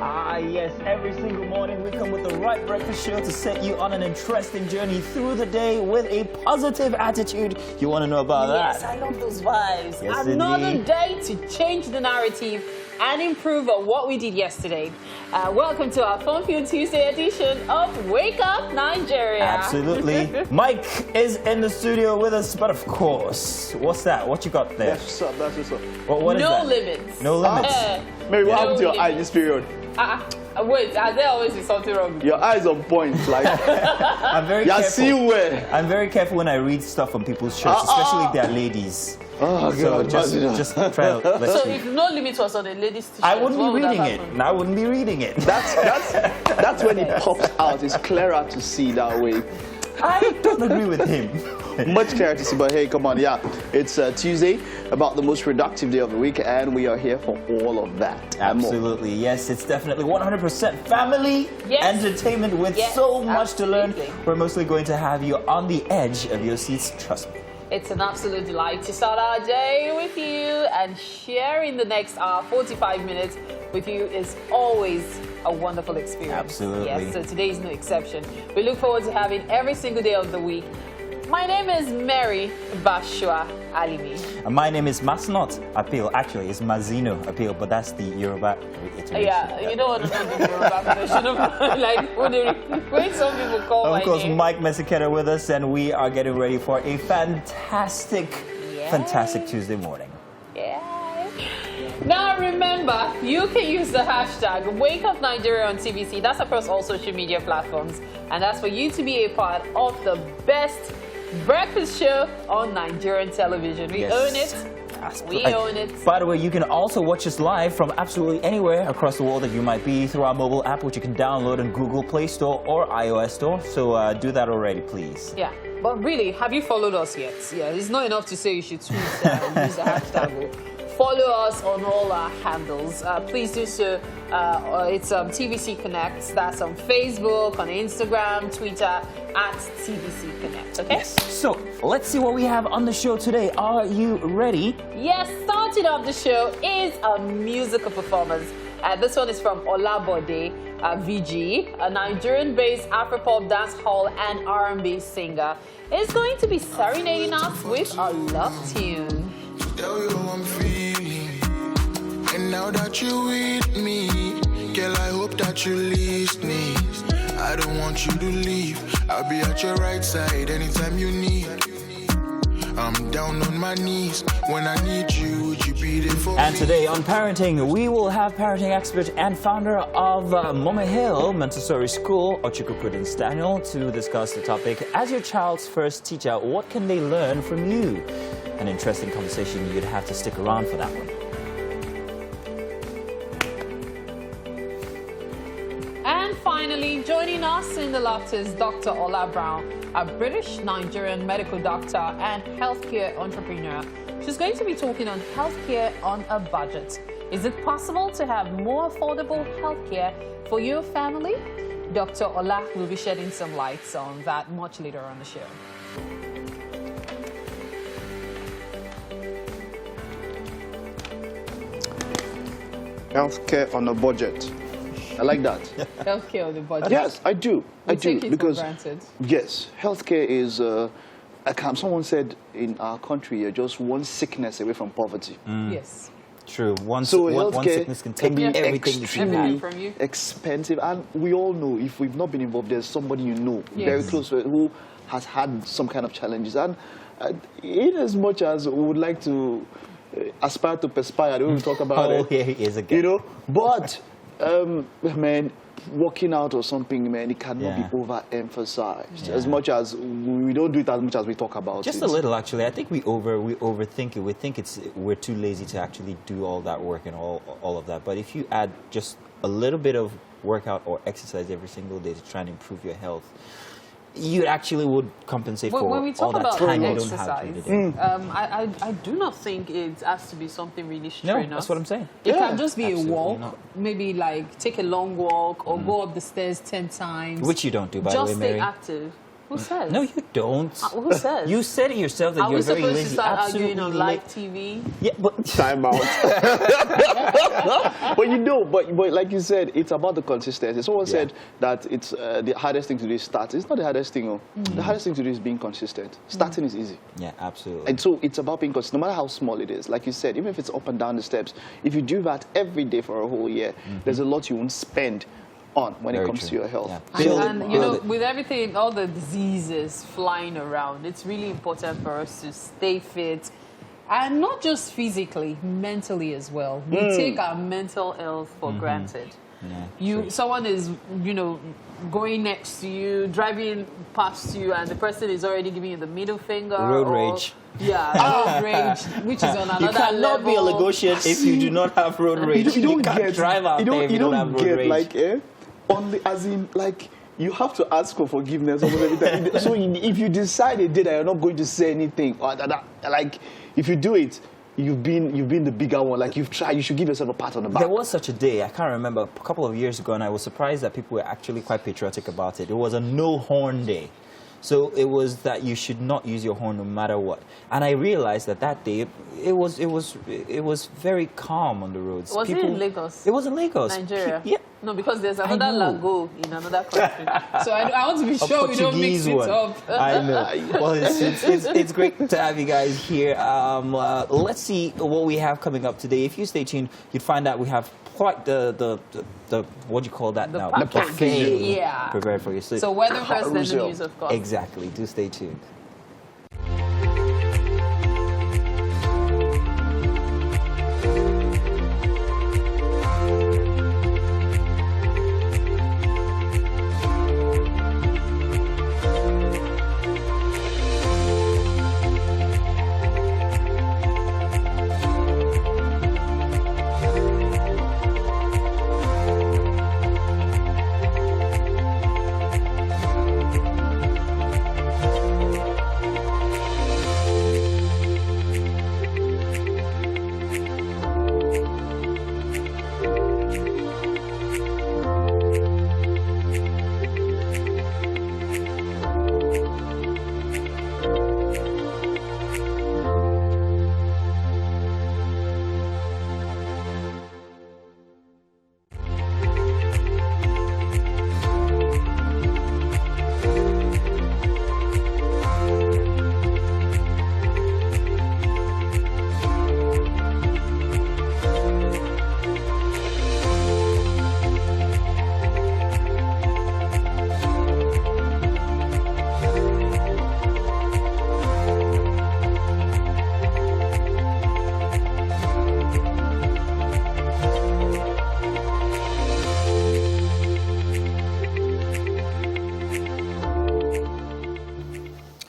Ah, yes, every single morning we come with the right breakfast show to set you on an interesting journey through the day with a positive attitude. You want to know about that? Yes, I love those vibes. Yes, Another indeed. day to change the narrative and improve on what we did yesterday. Welcome to our Fun Fuel Tuesday edition of Wake Up Nigeria. Absolutely. Mike is in the studio with us, but of course, what's that? What you got there? That's what's up, that's what's up. What is No that? limits. No limits. Mary, what No happened to your eye limits. this period? Wait, has there always been something wrong? Your eyes on point, like, I'm very you're careful. seeing where? I'm very careful when I read stuff on people's shirts, especially if they're ladies. Oh, So God. just try to let's So see. if No Limits was on a lady's t-shirt, I wouldn't what be would have reading it. happened? I wouldn't be reading it. That's when it pops out. It's clearer to see that way. I don't agree with him. Much clearer to see, but hey, come on, yeah. It's Tuesday, about the most productive day of the week, and we are here for all of that. and more. Absolutely, yes, it's definitely 100% family Yes. entertainment with Yes, so much to learn. absolutely. We're mostly going to have you on the edge of your seats, trust me. It's an absolute delight to start our day with you, and sharing the next hour, 45 minutes with you is always a wonderful experience. Absolutely. Yes, so today is no exception. We look forward to having every single day of the week. My name is Mary Bashua Alimi. And my name is Masnot Appeal. Actually, it's Mazino Appeal, but that's the Yoruba iteration. Yeah, you don't want to know the Yoruba version of like when some people call my Of course, name. Mike Meseketa with us, and we are getting ready for a fantastic Tuesday morning. Yeah. Now remember, you can use the hashtag WakeUpNigeria on TVC. That's across all social media platforms. And that's for you to be a part of the best breakfast show on Nigerian television. We Yes. own it. We own it. By the way, you can also watch us live from absolutely anywhere across the world that you might be through our mobile app, which you can download on Google Play Store or iOS Store. So do that already, please. Yeah. But really, have you followed us yet? Yeah, it's not enough to say you should tweet and use the hashtag. Follow us on all our handles. Please do so. It's TVC Connect. That's on Facebook, on Instagram, Twitter, at TVC Connect. Okay? Yes. So let's see what we have on the show today. Are you ready? Yes, starting off the show is a musical performance. This one is from Olabode VG, a Nigerian-based Afropop dancehall and R&B singer. It's going to be serenading us with a love tune. Tell you how I'm feeling, and now that you with me, girl, I hope that you listening. I don't want you to leave. I'll be at your right side anytime you need. I'm down on my knees when I need you. Would you be there for And me? today on parenting, we will have parenting expert and founder of Mama Hill Montessori School, Ochukwu Prudence Daniel, to discuss the topic, as your child's first teacher, what can they learn from you? An interesting conversation. You'd have to stick around for that one. And finally, joining us in the laughter is Dr. Ola Brown, a British-Nigerian medical doctor and healthcare entrepreneur. She's going to be talking on healthcare on a budget. Is it possible to have more affordable healthcare for your family? Dr. Ola will be shedding some lights on that much later on the show. Healthcare on a budget. I like that. Healthcare on the budget. Yes, I do. I do. Take it Because, for granted. yes, healthcare is, someone said in our country, you're just one sickness away from poverty. Yes. True. One So one healthcare sickness can take be everything you should extremely have. From you. expensive, and we all know if we've not been involved, there's somebody you know very Yes. close to it who has had some kind of challenges. And in as much as we would like to aspire to perspire, when we talk about Oh, it, here he is again. you know, but man, working out or something, man, it cannot Yeah. be overemphasized. Yeah. As much as we don't do it as much as we talk about Just it. a little, actually. I think we overthink it. We think we're too lazy to actually do all that work and all of that. But if you add just a little bit of workout or exercise every single day to try and improve your health, you actually would compensate for When we all talk that about time you don't have exercise, to do. I do not think it has to be something really No, strenuous. that's what I'm saying. It Yeah, can just be a absolutely walk, not. maybe like take a long walk or go up the stairs 10 times. Which you don't do, by the way, Just stay Mary. active. Who says? No, you don't. Who says? You said it yourself that Are you're we very supposed lazy. to start Absolutely arguing on live TV? Yeah, but Time out. But you know, but like you said, it's about the consistency. Someone said that it's the hardest thing to do is start. It's not the hardest thing. Oh. The hardest thing to do is being consistent. Starting is easy. yeah, absolutely. And so it's about being consistent, no matter how small it is. Like you said, even if it's up and down the steps, if you do that every day for a whole year, there's a lot you won't spend on when Very it comes true. to your health. Yeah. And you know, with everything, all the diseases flying around, it's really important for us to stay fit. And not just physically, mentally as well. We take our mental health for granted. Yeah, someone is, going next to you, driving past you, and the person is already giving you the middle finger. Road rage. Yeah, road rage, which is on another You cannot level. be a Lagosian if you do not have road rage. You don't can't get, drive out there if you don't have road get rage. like, as in, like, you have to ask for forgiveness almost every time. So if you decide a day that you're not going to say anything, or like, if you do it, you've been the bigger one. Like, you've tried. You should give yourself a pat on the back. There was such a day, I can't remember, a couple of years ago, and I was surprised that people were actually quite patriotic about it. It was a no horn day. So it was that you should not use your horn no matter what. And I realized that day it was very calm on the roads. Was it in Lagos? It was in Lagos. Nigeria? Yeah. No, because there's another know. Lago in another country. So I want to be A sure we don't mix Portuguese it one. up. I know. Well, it's great to have you guys here. Let's see what we have coming up today. If you stay tuned, you'd find out we have quite the what do you call that The now? package. The buffet Yeah. prepared for you. So weather first, then the news, of course. Exactly. Do stay tuned.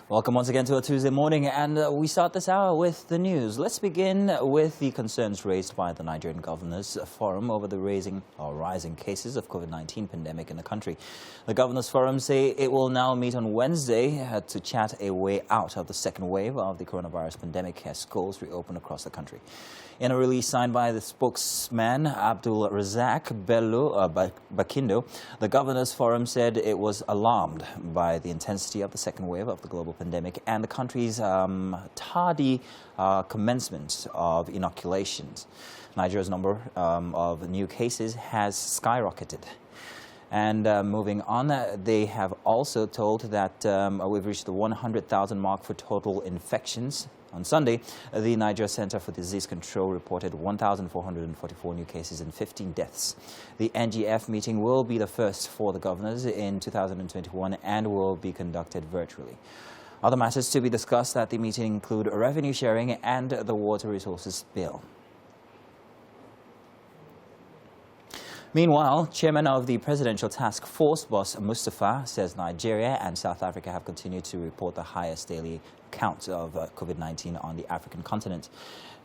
Welcome once again to a Tuesday morning, and we start this hour with the news. Let's begin with the concerns raised by the Nigerian Governors Forum over the rising cases of COVID-19 pandemic in the country. The Governors Forum say it will now meet on Wednesday to chat a way out of the second wave of the coronavirus pandemic as schools reopen across the country. In a release signed by the spokesman, Abdul Razak Bello Bakindo, the Governors Forum said it was alarmed by the intensity of the second wave of the global pandemic and the country's tardy commencement of inoculations. Nigeria's number of new cases has skyrocketed. And moving on, they have also told that we've reached the 100,000 mark for total infections. On Sunday, the Nigeria Center for Disease Control reported 1,444 new cases and 15 deaths. The NGF meeting will be the first for the governors in 2021 and will be conducted virtually. Other matters to be discussed at the meeting include revenue sharing and the water resources bill. Meanwhile, Chairman of the Presidential Task Force, Boss Mustafa, says Nigeria and South Africa have continued to report the highest daily count of COVID-19 on the African continent.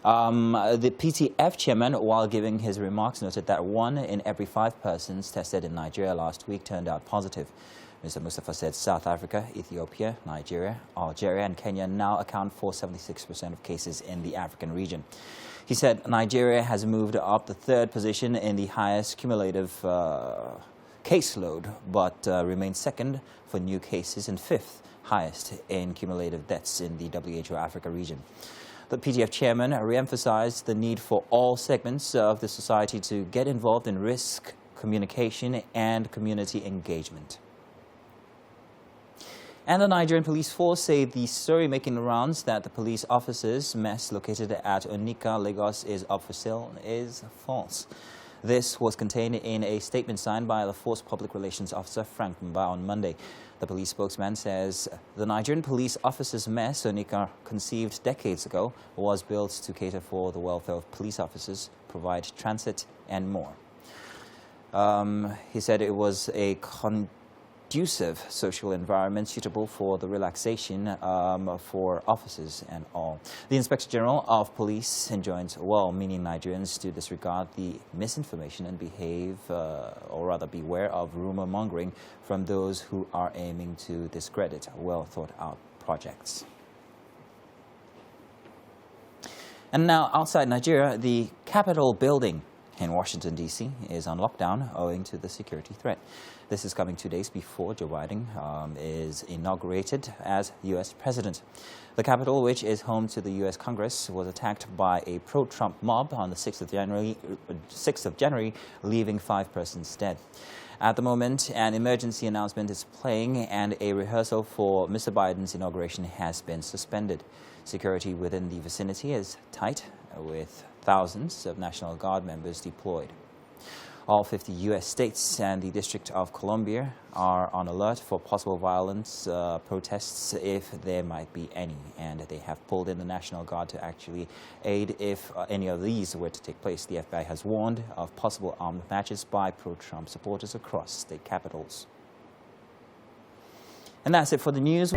The PTF chairman, while giving his remarks, noted that 1 in every 5 persons tested in Nigeria last week turned out positive. Mr. Mustafa said South Africa, Ethiopia, Nigeria, Algeria and Kenya now account for 76% of cases in the African region. He said Nigeria has moved up the 3rd position in the highest cumulative caseload, but remains 2nd for new cases and 5th highest in cumulative deaths in the WHO Africa region. The PTF chairman re-emphasized the need for all segments of the society to get involved in risk communication and community engagement. And the Nigerian police force say the story making the rounds that the police officers' mess located at Onika, Lagos is up for sale is false. This was contained in a statement signed by the force public relations officer Frank Mba on Monday. The police spokesman says the Nigerian police officers' mess, Onika, conceived decades ago, was built to cater for the welfare of police officers, provide transit and more. He said it was a conducive social environment suitable for the relaxation for officers and all. The Inspector General of Police enjoins well-meaning Nigerians to disregard the misinformation and beware of rumor mongering from those who are aiming to discredit well-thought-out projects. And now, outside Nigeria, the Capitol building in Washington, D.C. is on lockdown owing to the security threat. This is coming 2 days before Joe Biden is inaugurated as U.S. president. The Capitol, which is home to the U.S. Congress, was attacked by a pro-Trump mob on the 6th of January, leaving 5 persons dead. At the moment, an emergency announcement is playing and a rehearsal for Mr. Biden's inauguration has been suspended. Security within the vicinity is tight, with thousands of National Guard members deployed. All 50 U.S. states and the District of Columbia are on alert for possible violence protests if there might be any, and they have pulled in the National Guard to actually aid if any of these were to take place. The FBI has warned of possible armed matches by pro-Trump supporters across state capitals. And that's it for the news.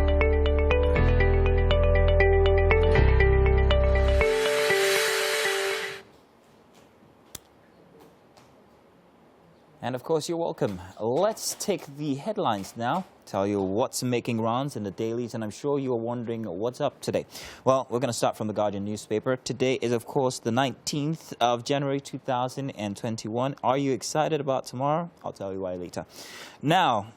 And of course, you're welcome. Let's take the headlines now, tell you what's making rounds in the dailies, and I'm sure you're wondering what's up today. Well, we're going to start from the Guardian newspaper. Today is, of course, the 19th of January 2021. Are you excited about tomorrow? I'll tell you why later. Now,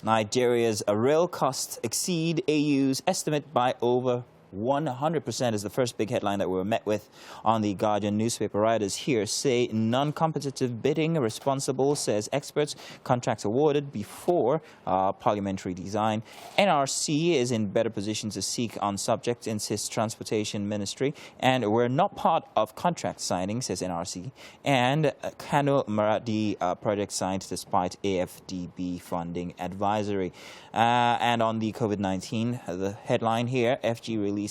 Nigeria's real costs exceed AU's estimate by over 100% is the first big headline that we were met with on the Guardian newspaper. Writers here say non-competitive bidding responsible, says experts. Contracts awarded before parliamentary design. NRC is in better position to seek on subject, insists Transportation Ministry. And we're not part of contract signing, says NRC. And Kano Maradi project signed despite AFDB funding advisory. And on the COVID-19, the headline here, FG releases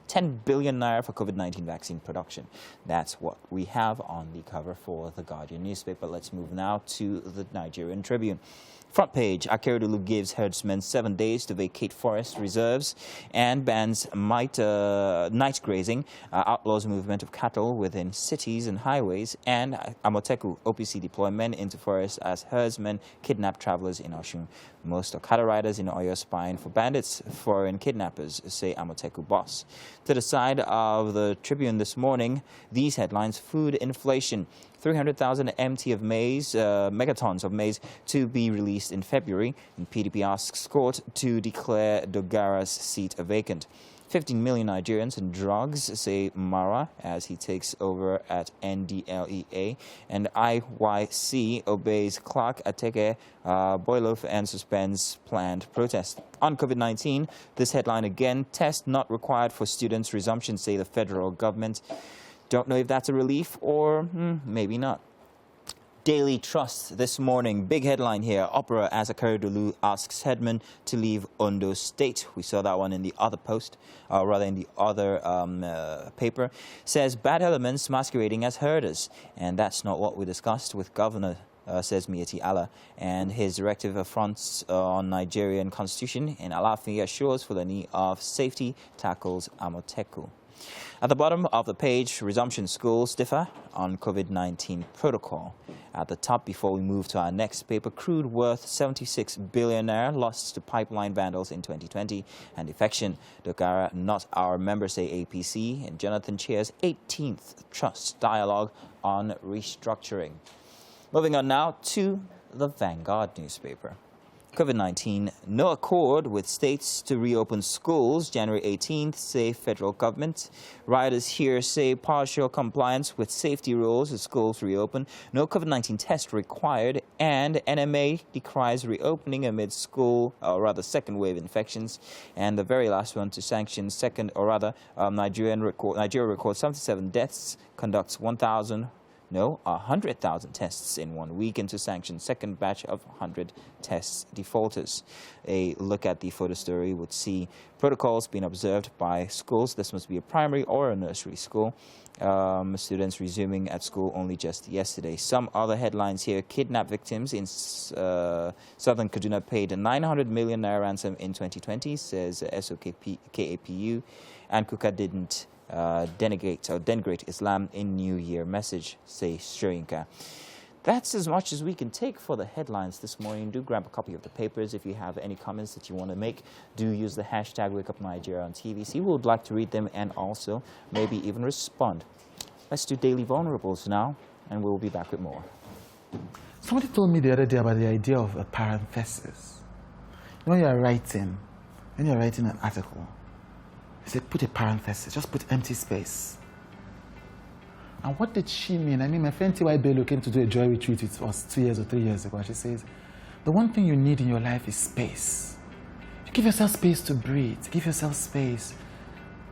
10 billion naira for COVID-19 vaccine production. That's what we have on the cover for the Guardian newspaper. Let's move now to the Nigerian Tribune. Front page, Akeredolu gives herdsmen 7 days to vacate forest reserves and bans night grazing, outlaws movement of cattle within cities and highways, and Amoteku OPC deployment into forests as herdsmen kidnap travelers in Oshun. Most Okada riders in Oyo spying for bandits, foreign kidnappers, say Amoteku boss. To the side of the Tribune this morning, these headlines: food inflation, 300,000 MT of maize, megatons of maize to be released in February. And PDP asks court to declare Dogara's seat vacant. 15 million Nigerians in drugs, say Mara, as he takes over at NDLEA. And IYC obeys Clark Ateke Boilof and suspends planned protest. On COVID-19, this headline again: test not required for students' resumption, say the federal government. Don't know if that's a relief or maybe not. Daily Trust this morning, big headline here: opera as Akeredolu asks headman to leave Ondo State. We saw that one in the other post, rather in the other paper. Says bad elements masquerading as herders, and that's not what we discussed with Governor. Says Mieti Allah, and his directive affronts on Nigerian constitution, and Alafi assures Fulani of safety, tackles Amoteku. At the bottom of the page, resumption schools differ on COVID-19 protocol. At the top, before we move to our next paper, crude worth 76 billion naira lost to pipeline vandals in 2020, and defection. Dogara not our member, say APC, and Jonathan Chair's 18th Trust Dialogue on Restructuring. Moving on now to the Vanguard newspaper. COVID-19, no accord with states to reopen schools January 18th, say federal government. Rioters here say partial compliance with safety rules as schools reopen. No COVID-19 test required, and NMA decries reopening amid school, or rather second wave infections. And the very last one to sanction Nigeria records 77 deaths, conducts 100,000 tests in 1 week into sanction second batch of 100 tests defaulters. A look at the photo story would see protocols being observed by schools. This must be a primary or a nursery school. Students resuming at school only just yesterday. Some other headlines here. Kidnap victims in southern Kaduna paid a 900 million naira ransom in 2020, says SOKAPU, and Kuka didn't denigrate Islam in New Year message, say Shoyinka. That's as much as we can take for the headlines this morning. Do grab a copy of the papers. If you have any comments that you want to make, do use the hashtag WakeUpNigeria on TVC. We would like to read them and also maybe even respond. Let's do Daily Vulnerables now, and we'll be back with more. Somebody told me the other day about the idea of a parenthesis. When you're writing an article, he said, put a parenthesis, just put empty space. And what did she mean? I mean, my friend T.Y. Bello came to do a joy retreat with us 2 years or 3 years ago. And she says, the one thing you need in your life is space. You give yourself space to breathe. Give yourself space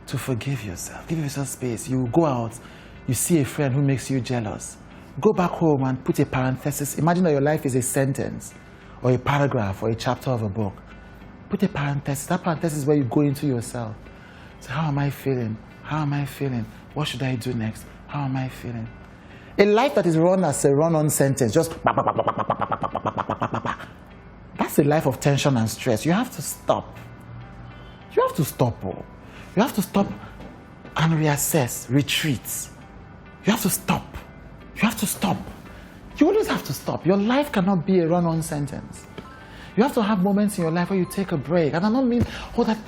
to forgive yourself. Give yourself space. You go out, you see a friend who makes you jealous. Go back home and put a parenthesis. Imagine that your life is a sentence or a paragraph or a chapter of a book. Put a parenthesis. That parenthesis is where you go into yourself. So how am I feeling? How am I feeling? What should I do next? How am I feeling? A life that is run as a run-on sentence, just that's a life of tension and stress. You have to stop. You have to stop. You have to stop and reassess, retreat. You have to stop. You have to stop. You always have to stop. Your life cannot be a run-on sentence. You have to have moments in your life where you take a break. And I don't mean all that,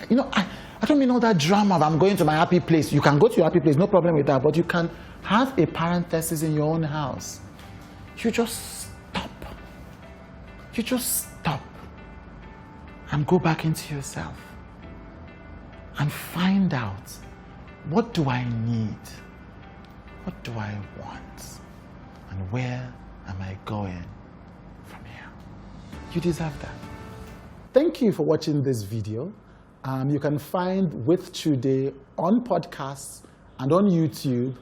I don't mean all that drama of I'm going to my happy place. You can go to your happy place, no problem with that, but you can have a parenthesis in your own house. You just stop. You just stop and go back into yourself and find out, what do I need? What do I want? And where am I going from here? You deserve that. Thank you for watching this video. You can find With Today on podcasts and on YouTube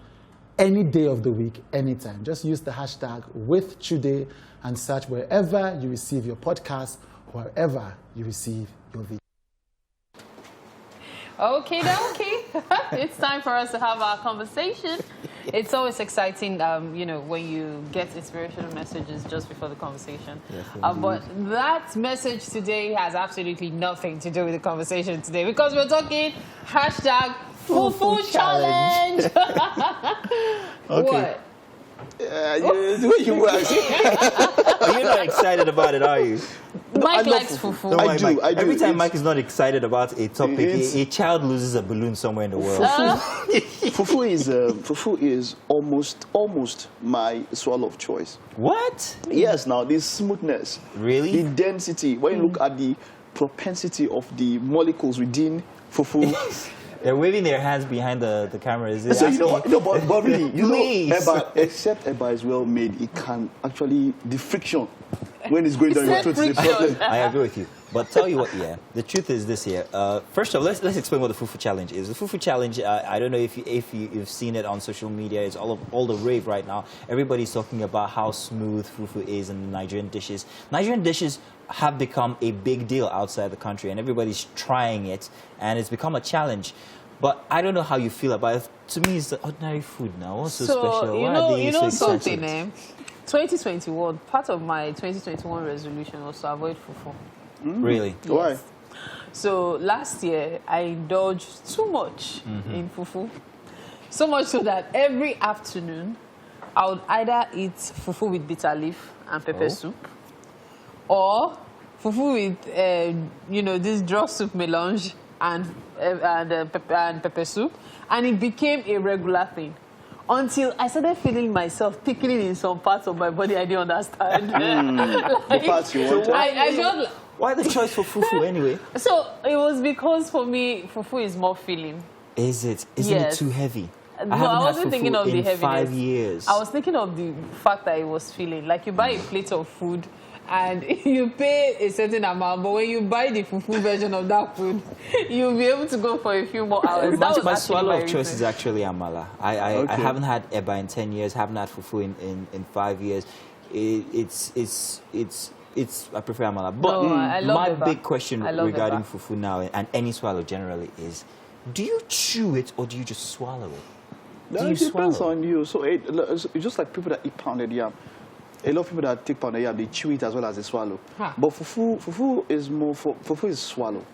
any day of the week, anytime. Just use the hashtag With Today and search wherever you receive your podcast, wherever you receive your video. Okay. It's time for us to have our conversation. It's always exciting, when you get inspirational messages just before the conversation. Yes, but that message today has absolutely nothing to do with the conversation today, because we're talking hashtag Fufu Challenge. Okay. What? The way you were You're not excited about it, are you? Mike likes fufu. Don't worry, Mike. I do. Every time Mike is not excited about a topic, a child loses a balloon somewhere in the world. Fufu is almost my swallow of choice. What? Yes, now the smoothness, Really? the density. When you look at the propensity of the molecules within fufu. They're waving their hands behind the camera. Is it So but really, Please. except Eba is well made, it can actually, the friction when it's going down your throat is a problem. I agree with you. But tell you what, the truth is this here. First of all, let's explain what the Fufu Challenge is. The Fufu Challenge, I don't know if you've seen it on social media. It's all the rave right now. Everybody's talking about how smooth fufu is in Nigerian dishes. Nigerian dishes have become a big deal outside the country, and everybody's trying it, and it's become a challenge. But I don't know how you feel about it. To me, it's the ordinary food now. What's so special? Why are they so something, excited? 2021, part of my 2021 resolution was to avoid fufu. Really? Yes. Why? So last year, I indulged too much in fufu. So much so that every afternoon, I would either eat fufu with bitter leaf and pepper soup, or fufu with, this draw soup melange and pepper soup. And it became a regular thing. Until I started feeling myself tickling in some parts of my body I didn't understand. The parts you wanted. I felt Why the choice for fufu anyway? So it was because for me, fufu is more filling. Is it? Isn't Yes. it too heavy? No, I haven't had wasn't fufu thinking of the in heaviness. 5 years. I was thinking of the fact that it was filling. Like you buy a plate of food and you pay a certain amount, but when you buy the fufu version of that food, you'll be able to go for a few more hours. That was my actually swallow my of choice reason. is actually amala. I Okay. haven't had eba in 10 years. Haven't had fufu in 5 years. It's I prefer amala. But No, I love my eba. big question I love regarding eba. fufu now and any swallow generally is, do you chew it or do you just swallow it? No, Do it you depends swallow? on you. So it's just like people that eat pounded yam. A lot of people that take pounded yam, they chew it as well as they swallow. Huh. But fufu is more fufu is swallow.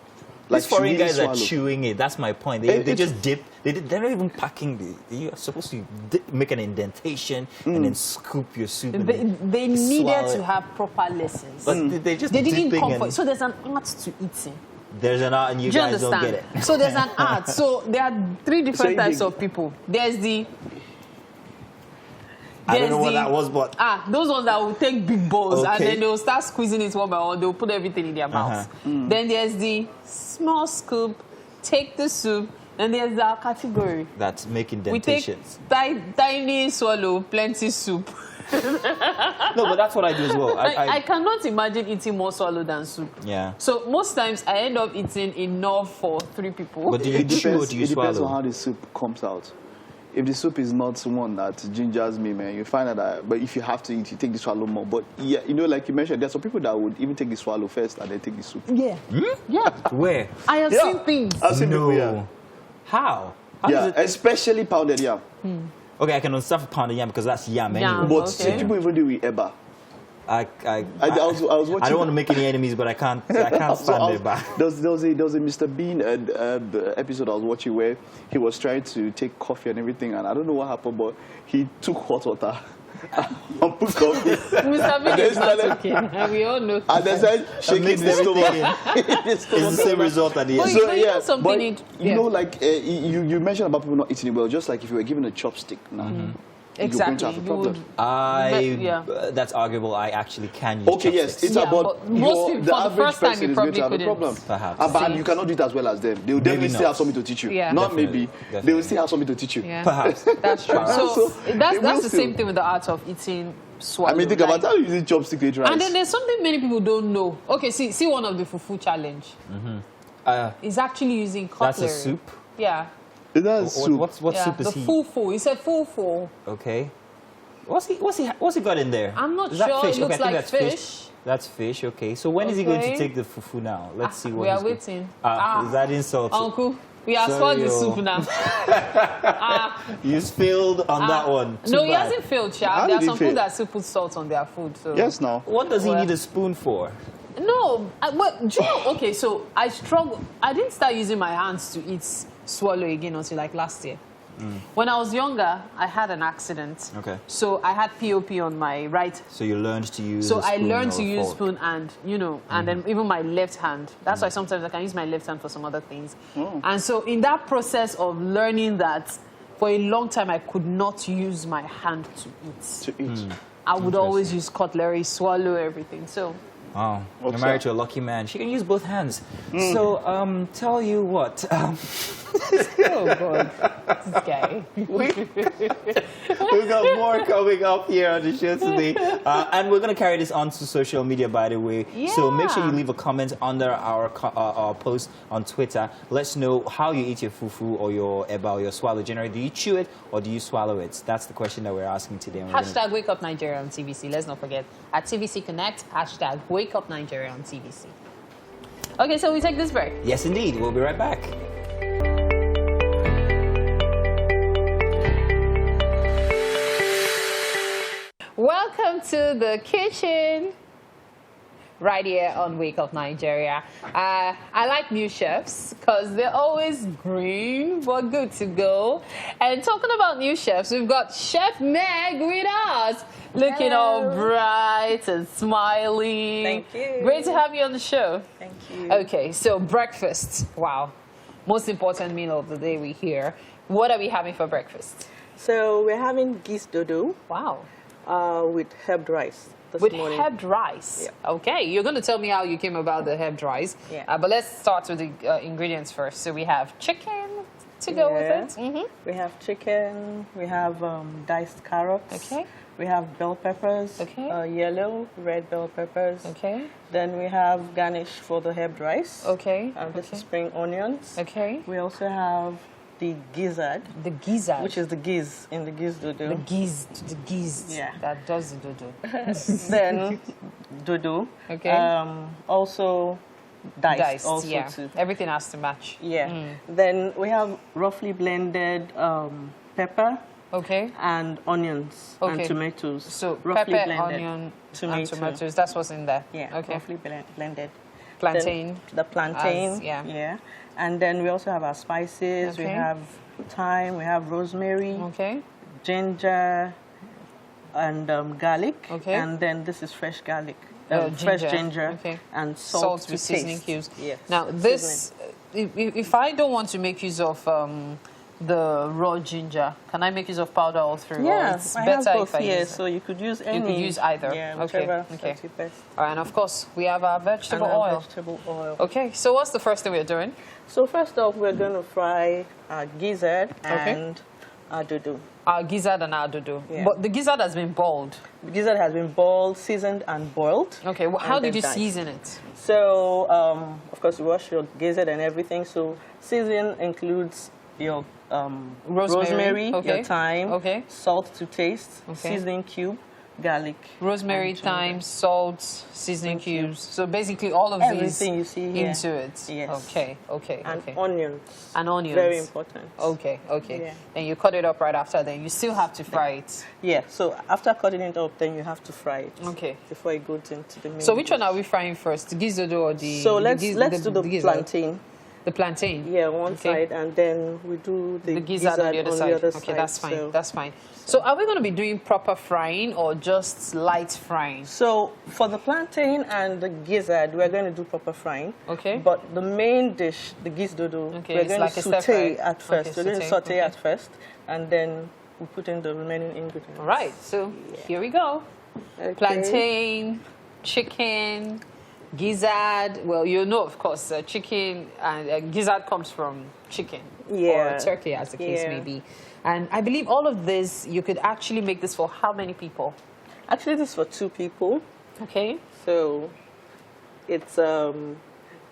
These to foreign really guys are swallow. chewing it. That's my point. They It's- just dip. They're not even packing. You're supposed to make an indentation and then scoop your soup. And then They needed swallow to it. have proper lessons. But they just They didn't dipping come for and it. So there's an art to eating. there's an art and you Do you guys don't understand? get it. So there's an art. So there are three different So types you- of people. There's the I don't know what the- that was, but those ones that will take big balls and Okay. then they'll start squeezing it one by one. They'll put everything in their mouth. Then there's the small scoop, take the soup, and there's our category. that's making We take indentations. tiny swallow, plenty soup. No, but that's what I do as well. I cannot imagine eating more swallow than soup. Yeah. So most times I end up eating enough for 3 people. But do you It chew or depends, do you it depends on swallow? how the soup comes out. If the soup is not one that gingers me, man, you find out that. But if you have to eat, you take the swallow more. But yeah, you know, like you mentioned, there's some people that would even take the swallow first and then take the soup. Yeah. Yeah. Where? I have Yeah. seen things. I've seen No. people, yeah. How? How Yeah, does it? especially pounded yam. Okay, I can understand for pounded yam because that's yam Yam. anyway. But Okay. some people even do with eba. I was watching. I don't want to make any enemies, but I can't stand it back. There was a Mr. Bean episode I was watching where he was trying to take coffee and everything, and I don't know what happened, but he took hot water and put coffee. Mr. Big is not okay. And we all know. And then started shaking Mix the stomach. everything The It's the stomach. same result at the But end. you- you know something but it- you yeah. know, like you mentioned about people not eating it well, just like if you were given a chopstick now. You're going to Exactly. have a You problem. would. Yeah. That's arguable. I actually can use Okay, yes, chopsticks. it's Yeah, about but most people, the for the average first time, person you is going to probably have a couldn't. problem. Perhaps. But you cannot do it as well as them. They will definitely still not. have something to teach you. Yeah. Not Definitely, maybe. They definitely. will still have something to teach you. Yeah. Perhaps. That's true. Perhaps. So So, they will that's the still. same thing with the art of eating swallow. I mean, think like- about how you using chopstick to eat rice. And then there's something many people don't know. Okay, see one of the fufu challenge is actually using That's cutlery. a soup. Yeah. Is that soup? What Yeah. soup is The he? fufu. It's a fufu. Okay. What's he got in there? I'm not Is that sure. Fish? It looks Okay, I think like that's fish. That's fish. Okay. So when is he going to Okay. take the fufu now? Let's see what We are he's go- waiting. Is that insult? Uncle, we are Sorry, spoiled the oh. soup now. You failed on that one. Too No, he bad. hasn't failed, How Sha. There are did he some people fail? that still put salt on their food. So. Yes, now. What does he Well- need a spoon for? No, well, do you know, okay, so I struggle. I didn't start using my hands to eat swallow again until like last year. When I was younger, I had an accident. Okay. So I had POP on my right. So you learned to use. So a I spoon learned or to a use fork. spoon and, and then even my left hand. That's why sometimes I can use my left hand for some other things. And so in that process of learning that, for a long time, I could not use my hand to eat. To eat. I would always use cutlery, swallow everything. So Wow, you're What's married that? to a lucky man. She can use both hands. So, tell you what. oh God, this guy. We've got more coming up here on the show today. And we're going to carry this onto social media, by the way. So make sure you Yeah. leave a comment under our post on Twitter. Let us know how you eat your fufu or your eba or your swallow. Generally, do you chew it or do you swallow it? That's the question that we're asking today. And we're gonna- Hashtag Wake Up Nigeria on TVC. Let's not forget. At TVC Connect, hashtag Wake Up Nigeria on TVC. Okay, so we take this break. Yes, indeed. We'll be right back. Welcome to the kitchen. Right here on Wake Up Nigeria. I like new chefs because they're always green but good to go. And talking about new chefs, we've got Chef Meg with us, looking all bright and smiling. Thank you. Great to have you on the show. Thank you. Okay, so breakfast. Wow, most important meal of the day we hear. What are we having for breakfast? So we're having geese dodo Wow. with herb rice. with morning. herbed rice. Yeah. Okay, you're going to tell me how you came about the herbed rice. Yeah. But let's start with the ingredients first. So we have chicken to go with it. We have chicken, we have diced carrots. Okay. We have bell peppers, Okay. Yellow, red bell peppers. Okay. Then we have garnish for the herbed rice. Okay. And this Okay. is spring onions. Okay. We also have the gizzard, The gizzard. which is the giz in the giz dodo. the giz. Yeah. That does the dodo. Then dodo. Okay. Also diced, also yeah. too. Everything has to match. Yeah. Then we have roughly blended pepper Okay. and onions Okay. and tomatoes. So roughly pepper, blended. onion, Tomato. and tomatoes. That's what's in there. Yeah. Okay. Roughly blended. Plantain. Then the plantain. As- yeah. Yeah. And then we also have our spices. We Okay. have thyme. We have rosemary, Okay. ginger, and garlic. Okay. And then this is fresh garlic. Ginger. Fresh ginger. Okay. And salt to with seasoning taste. cubes. Yes. Now this, if I don't want to make use of the raw ginger, can I make use of powder all through? Or Yeah, it's I better have both if I here, use so you could use any. You could use either. Yeah, Okay, whichever okay. suits you best. All right, and of course we have our vegetable And our oil. vegetable oil. Okay, so what's the first thing we're doing? So first off, we're going to fry our gizzard Okay. and our dodo. Our gizzard and our dodo. Yeah. But the gizzard has been boiled. The gizzard has been boiled, seasoned, and boiled. Okay, well, how And did then you diced. season it? So, of course, you wash your gizzard and everything. So, season includes your rosemary, okay. your thyme, Okay. salt to taste, Okay. seasoning cube, garlic. Rosemary, and thyme, salt, seasoning Thank you. cubes. So basically all of Everything you these see here. into it. Yes. Okay, okay, And okay. onions. And onions. Very important. Okay, okay. Yeah. And you cut it up right after then. You still have to fry it. Yeah, so after cutting it up, then you have to fry it. Okay. Before it goes into the main So which one dish. are we frying first? The gizzard or the So the let's do the gizzard? plantain. The plantain. Yeah, one Okay. side, and then we do the, The gizzard on the other side. Okay, that's fine. So. That's fine. So are we going to be doing proper frying or just light frying? So for the plantain and the gizzard, we're going to do proper frying. Okay. But the main dish, the giz dodo, Okay, we're it's going like to a stir saute fry. at first. Okay, We're going to saute, saute okay. at first, and then we put in the remaining ingredients. All right. So here we go. Okay. Plantain, chicken, gizzard. Well, you know, of course, chicken and gizzard comes from chicken Yeah. or turkey, as the case Yeah. may be. And I believe all of this, you could actually make this for how many people? Actually, this is for 2 people. Okay. So it's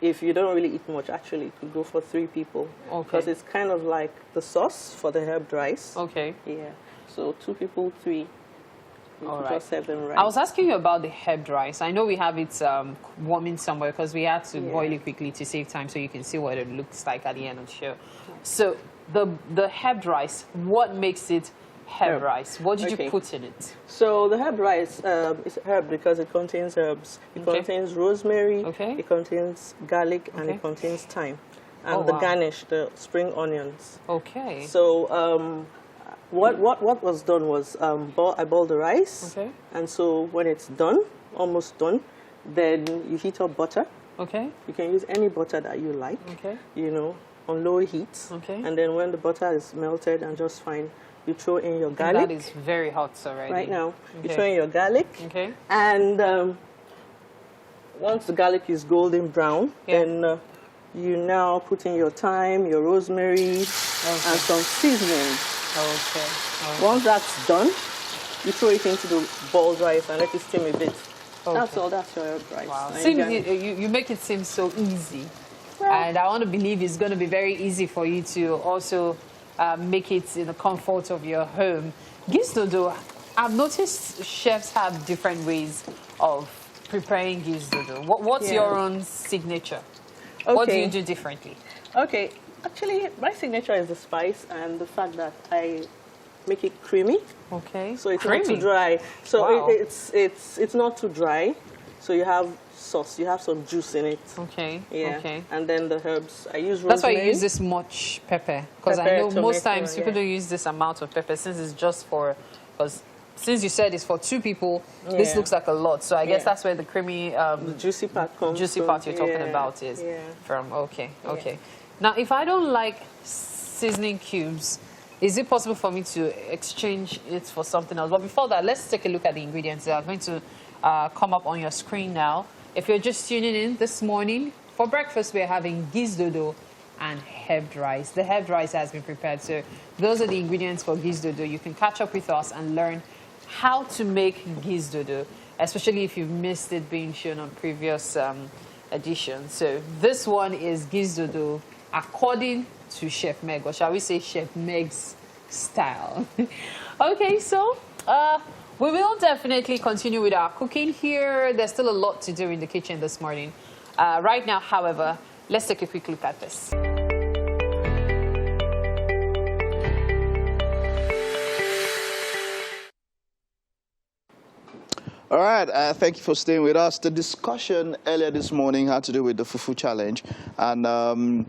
if you don't really eat much, actually, it could go for 3 people. Okay. Because it's kind of like the sauce for the herbed rice. Okay. Yeah. So 2 people, 3. You All could right. just serve them right. I was asking you about the herbed rice. I know we have it warming somewhere because we had to Yeah. boil it quickly to save time so you can see what it looks like at the end of the show. So the herbed rice, what makes it herb Herb. rice? What did Okay. you put in it? So the herb rice is herb because it contains herbs. It Okay. contains rosemary, Okay. it contains garlic, and Okay. it contains thyme. And Oh, the wow. garnish, the spring onions. Okay. So what was done was I boiled the rice. Okay. And so when it's done, almost done, then you heat up butter. Okay. You can use any butter that you like. Okay. You know, on low heat. Okay. And then when the butter is melted and just fine, you throw in your And garlic. that is very hot already. Right now, you Okay. throw in your garlic. Okay. And once the garlic is golden brown, Yeah. then you now put in your thyme, your rosemary, and some seasoning. Okay. Once that's done, you throw it into the boiled rice and let it steam a bit. That's all. That's your herb rice. Wow. Nigerian. You make it seem so easy. Well- And I want to believe it's going to be very easy for you to also make it in the comfort of your home. Giz dodo, I've noticed chefs have different ways of preparing giz dodo. What's Yeah. your own signature? What do Okay. you do differently? Okay, actually, my signature is the spice and the fact that I make it creamy. Okay. So it's Creamy. not too dry. So Wow. it's not too dry. So you have sauce. You have some juice in it. Okay. Yeah. Okay. And then the herbs. I use rosemary. That's why you use this much pepper, because I Pepper, know most tomato, times people yeah. don't use this amount of pepper since it's just for, because since you said it's for 2 people, this Yeah. looks like a lot. So I guess Yeah. that's where the creamy, The juicy part comes. juicy from. part you're talking Yeah, about is Yeah. from. Okay, okay. Now, if I don't like seasoning cubes, is it possible for me to exchange it for something else? But before that, let's take a look at the ingredients. We are going to come up on your screen now. If you're just tuning in this morning, for breakfast we're having giz dodo and herbed rice. The herbed rice has been prepared, so those are the ingredients for giz dodo. You can catch up with us and learn how to make giz dodo, especially if you've missed it being shown on previous editions. So this one is giz dodo according to Chef Meg, or shall we say Chef Meg's style. Okay, so we will definitely continue with our cooking here. There's still a lot to do in the kitchen this morning. Right now, however, let's take a quick look at this. All right, thank you for staying with us. The discussion earlier this morning had to do with the Fufu Challenge, and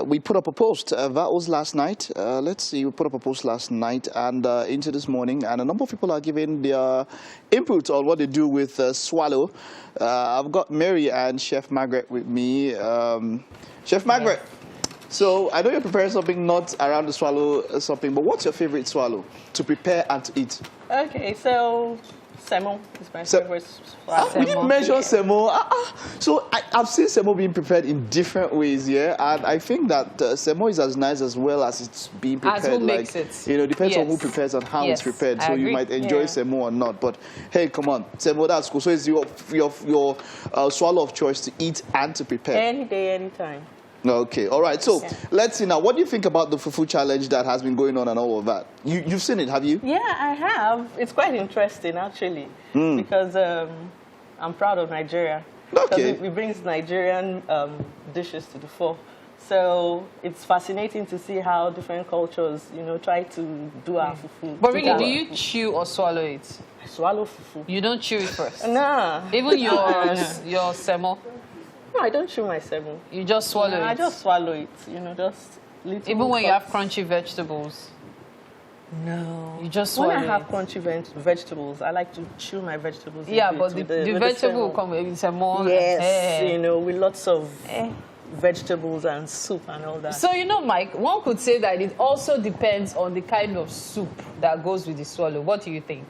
we put up a post. That was last night. Let's see, we put up a post last night and into this morning, and a number of people are giving their input on what they do with swallow. I've got Mary and Chef Margaret with me. Chef Margaret, so I know you're preparing something not around the swallow something, but what's your favorite swallow to prepare and to eat? Okay, so semo is my favorite swallow. We didn't mention semo. So I've seen semo being prepared in different ways, yeah, and I think that semo is as nice as well as it's being prepared. As who makes it. You know, depends on who Yes. prepares and how it's prepared. I So agree. you might enjoy semo or not. But hey, come on, semo, that's cool. So it's your swallow of choice to eat and to prepare. Any day, anytime. Okay, all right. So let's see now. What do you think about the Fufu Challenge that has been going on and all of that? You've seen it, have you? Yeah, I have. It's quite interesting, actually, because I'm proud of Nigeria. Okay. Because it brings Nigerian dishes to the fore. So it's fascinating to see how different cultures, you know, try to do our fufu. But really, do you chew or swallow it? I swallow fufu. You don't chew it first? Nah. Even your semo, No, I don't chew my semo. you just swallow it? I just swallow it, you know, just little. Even when you have cuts. crunchy vegetables? No. You just swallow When I have it? crunchy vegetables, I like to chew my vegetables. Yeah, into but it with the with vegetable will semo. come with semo. Yes, you know, with lots of vegetables and soup and all that. So, you know, Mike, one could say that it also depends on the kind of soup that goes with the swallow. What do you think?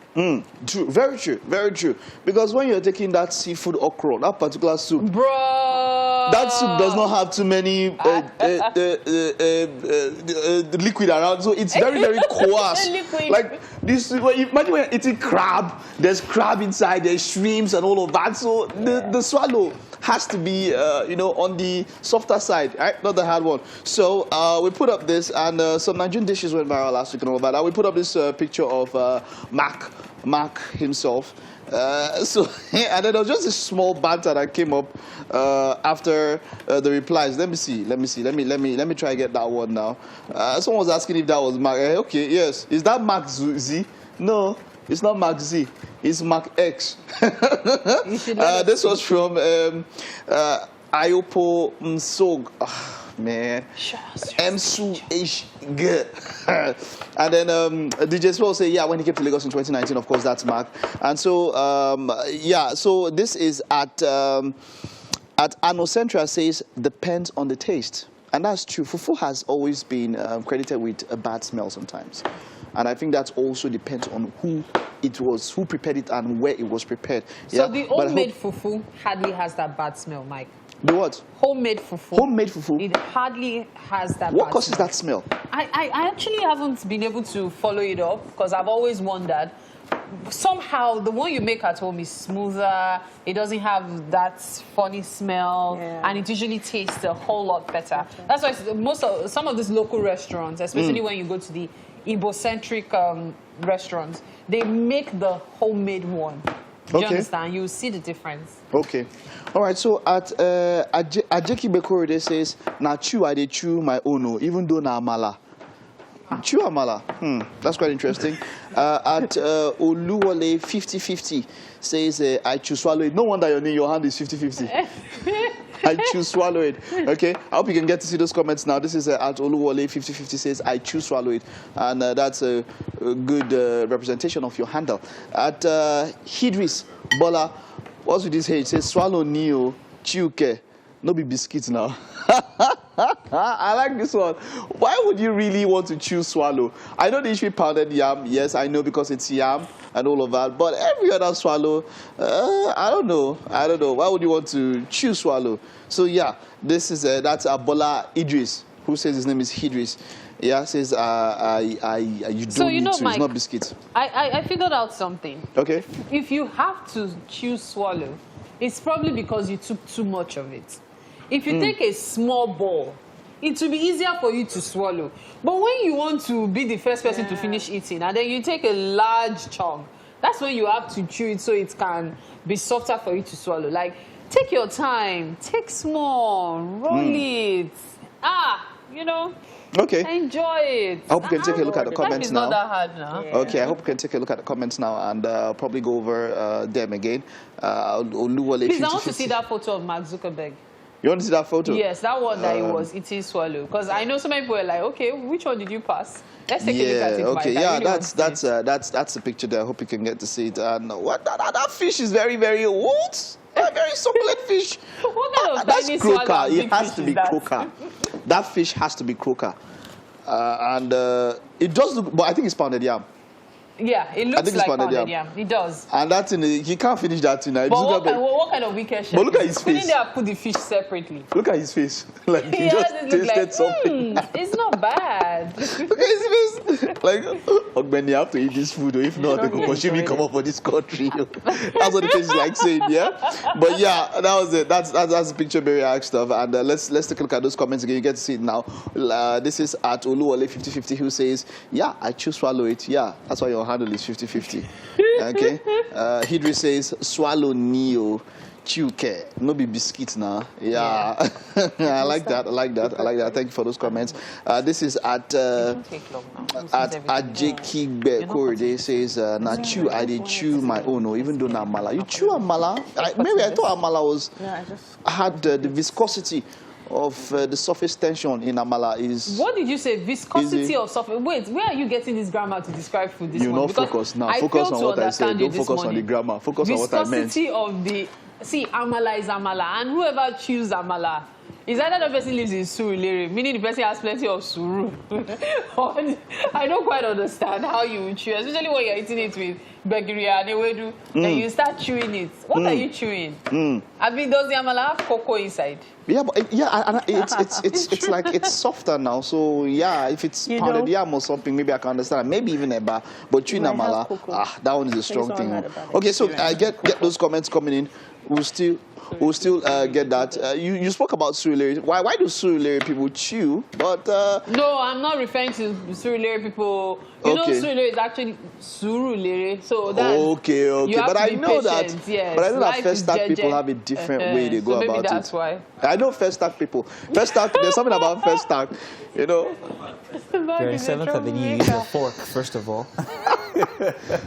True, very true, very true. Because when you're taking that seafood okra, that particular soup, Bro! that soup does not have too many liquid around, so it's very, very coarse. Liquid. Like this, imagine when you're eating crab. There's crab inside, there's shrimps and all of that. So the swallow has to be, you know, on the softer side, right? Not the hard one. So we put up this, and some Nigerian dishes went viral last week and all that. And we put up this picture of Mark himself. So and then there was just a small banter that came up after the replies. Let me try to get that one now. Someone was asking if that was Mark. Okay, yes. Is that Mark Z? No, it's not Mark Z. It's Mark X. This was from Ayopo Msog. Man, Msu H G. And then DJ Swell say, yeah, when he came to Lagos in 2019, of course, that's Mark. And so, yeah, so this is at Anocentra says, depends on the taste. And that's true. Fufu has always been credited with a bad smell sometimes. And I think that also depends on who it was, who prepared it and where it was prepared. So the homemade fufu hardly has that bad smell, Mike. The what? Homemade fufu. Homemade fufu? It hardly has that What bad causes smell. that smell? I actually haven't been able to follow it up because I've always wondered. Somehow, the one you make at home is smoother. It doesn't have that funny smell, and it usually tastes a whole lot better. That's why some of these local restaurants, especially when you go to the Igbo-centric restaurants, they make the homemade one. Do you understand? You see the difference. Okay. All right. So at Ajeki Bekore, they says, na chew I dey chew my own, even though na amala. Chew amala. That's quite interesting. At Oluwole 50-50 says, I choose swallow it. No wonder your hand is 50-50. I choose swallow it. Okay. I hope you can get to see those comments now. This is at Oluwole 50-50 says, I choose swallow it. And that's a good representation of your handle. At Hidris Bola, what's with this H? It says, swallow neo, chiuke. No be biscuits now. I like this one. Why would you really want to choose swallow? I know the issue pounded yam. Yes, I know because it's yam and all of that. But every other swallow, I don't know. Why would you want to choose swallow? So yeah, this is that's Bola Idris, who says his name is Idris. Yeah, says you don't need to. Mike, it's not biscuit. I figured out something. Okay. If you have to choose swallow, it's probably because you took too much of it. If you take a small ball, it will be easier for you to swallow. But when you want to be the first person to finish eating, and then you take a large chunk, that's when you have to chew it so it can be softer for you to swallow. Like, take your time, take small, roll it. Okay. Enjoy it. I hope you can take a look at the comments Life is now. not that hard now. Yeah. Okay, I hope you can take a look at the comments now and probably go over them again. Please, I want to see that photo of Mark Zuckerberg. You want to see that photo? Yes, that one that he was eating swallow. Because I know so many people are like, okay, which one did you pass? Let's take a look at it. Okay, Mike. yeah, that's the picture there. I hope you can get to see it. And what that fish is very, very what? A very succulent fish. What kind of that's tiny croaker. swallow It has fish to is be that? croaker. That fish has to be croaker. And it does look, but I think it's pounded yam. Yeah, it looks like pounded yam. It does. And that thing, he can't finish that thing. But what kind of wicked chef? But look at his face. Couldn't they have put the fish separately? Look at his face. Like he Yeah, just it look tasted like, something. It's not bad. Look at his face. Like, Ogben, you have to eat this food, or if not, they will pursue me come up for this country. That's what the face is like saying, yeah? But yeah, that was it. That's the picture Barry asked of. And let's take a look at those comments again. You get to see it now. This is at Oluwole5050 who says, yeah, I choose swallow it. Yeah, that's why your handle is 5050. Okay. Hidri says, swallow neo. Chuke, no be biscuit now. Yeah, I like that. Thank you for those comments. This is at Ajekigbe Korde says, "Na chew, I did chew my own, or even though na mala. You chew a mala? Maybe I thought amala was had the viscosity of the surface tension in amala is." What did you say? Viscosity of surface? Wait, where are you getting this grammar to describe food this morning? You not focus now. Focus on what I said. Don't focus on the grammar. Focus on what I meant. Viscosity of the... See, amala is amala, and whoever chooses amala is either the person lives in Surulere, meaning the person has plenty of suru. I don't quite understand how you would chew, especially when you're eating it with begiri and ewedu, and you start chewing it. What are you chewing? I mean, does the amala have cocoa inside? Yeah, but it's like it's softer now. So yeah, if it's pounded yam or something, maybe I can understand. Maybe even eba, but chewing amala, that one is a strong thing. Okay, so I get those comments coming in. We'll still get that. You spoke about Surulere. Why do Surulere people chew? But no, I'm not referring to Surulere people. You know, Surulere is actually Surulere. So that's okay. But I know that. Yes. But I know that Festac people have a different way they go about it. Maybe that's why. I know Festac people. Festac, there's something about Festac, you know. You're in 7th Avenue, you use a fork, first of all.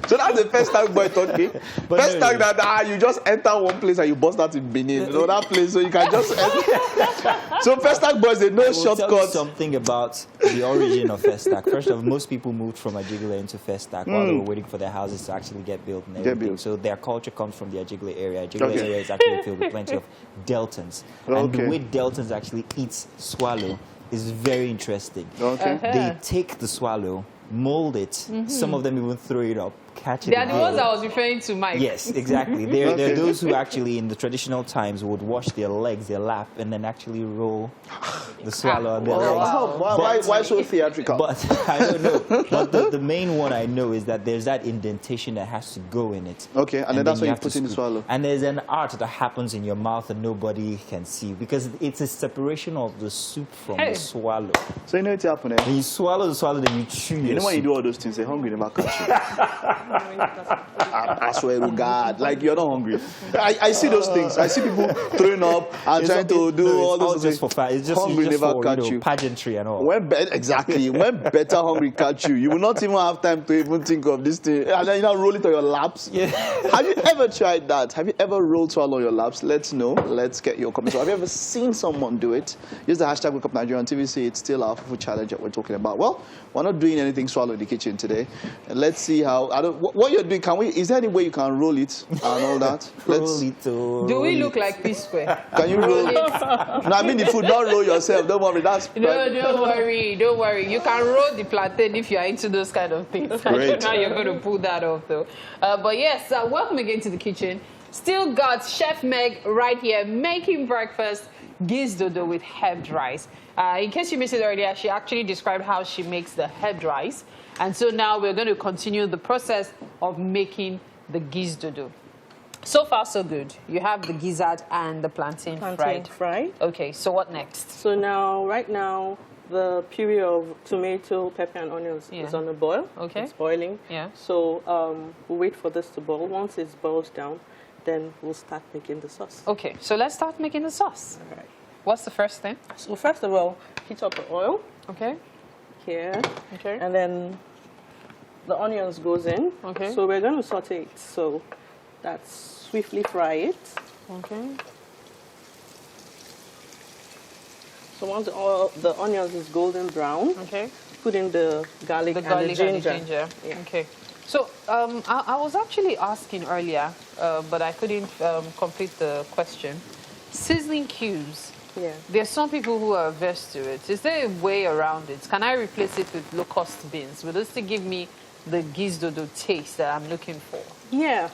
So that's the Festac boy talking. Festac that you just enter one place and you bust out in Benin. You know that place, so you can just enter. So Festac boys, they know shortcuts. Something about the origin of Festac. First of all, most people moved from Ajigle into Festac while they were waiting for their houses to actually get built and everything. So their culture comes from the Ajigle area. Ajigle area is actually filled with plenty of Deltans. And the way Deltans actually eat swallow is very interesting. They take the swallow, mold it. Some of them even throw it up, catch it. They are the ones I was referring to, Mike. Yes, exactly. There are those who actually, in the traditional times, would wash their legs, their lap, and then actually roll the swallow on their legs. Why so theatrical? But I don't know. But the main one I know is that there's that indentation that has to go in it. Okay, and then that's when you put in the swallow. And there's an art that happens in your mouth that nobody can see because it's a separation of the soup from the swallow. So you know what's happening? When you swallow the swallow, then you chew your You know when you soup. do all those things, they're hungry, never catch you. I swear to God, like you're not hungry. I see those things. I see people throwing up and trying to do all those things. It's just hungry never catch you. Pageantry and all. Exactly. When better hungry catch you, you will not even have time to even think of this thing. And then you now roll it on your laps. Yeah. Have you ever tried that? Have you ever rolled swallow on your laps? Let's know. Let's get your comments. So have you ever seen someone do it? Use the hashtag Wake Up Nigeria on TVC. It's still our food challenge that we're talking about. Well, we're not doing anything swallow in the kitchen today. Let's see how. What you're doing. Is there any way you can roll it and all that? Do we look like P-Square? Can you roll it? No, I mean the food. Don't roll yourself. Don't worry. That's no. Don't worry. Don't worry. You can roll the plantain if you are into those kind of things. I don't know how you're going to pull that off, though. But yes, welcome again to the kitchen. Still got Chef Meg right here making breakfast, giz dodo with herbed rice. In case you missed it earlier, she actually described how she makes the herbed rice. And so now we're going to continue the process of making the giz dodo. So far, so good. You have the gizzard and the plantain fried. Okay, so what next? So now, right now, the puree of tomato, pepper, and onions is on the boil. Okay. It's boiling. Yeah. So we'll wait for this to boil. Once it boils down, then we'll start making the sauce. Okay, so let's start making the sauce. All right. What's the first thing? So first of all, heat up the oil. Okay. Here. Okay. And then the onions goes in. Okay. So we're going to saute it. So that's swiftly fry it. Okay. So once the onions is golden brown, okay, put in the garlic, and the ginger. Yeah. Okay. So I was actually asking earlier, but I couldn't complete the question. Seasoning cubes. Yeah. There are some people who are averse to it. Is there a way around it? Can I replace it with low-cost beans? Will this still give me the giz dodo taste that I'm looking for? Yeah.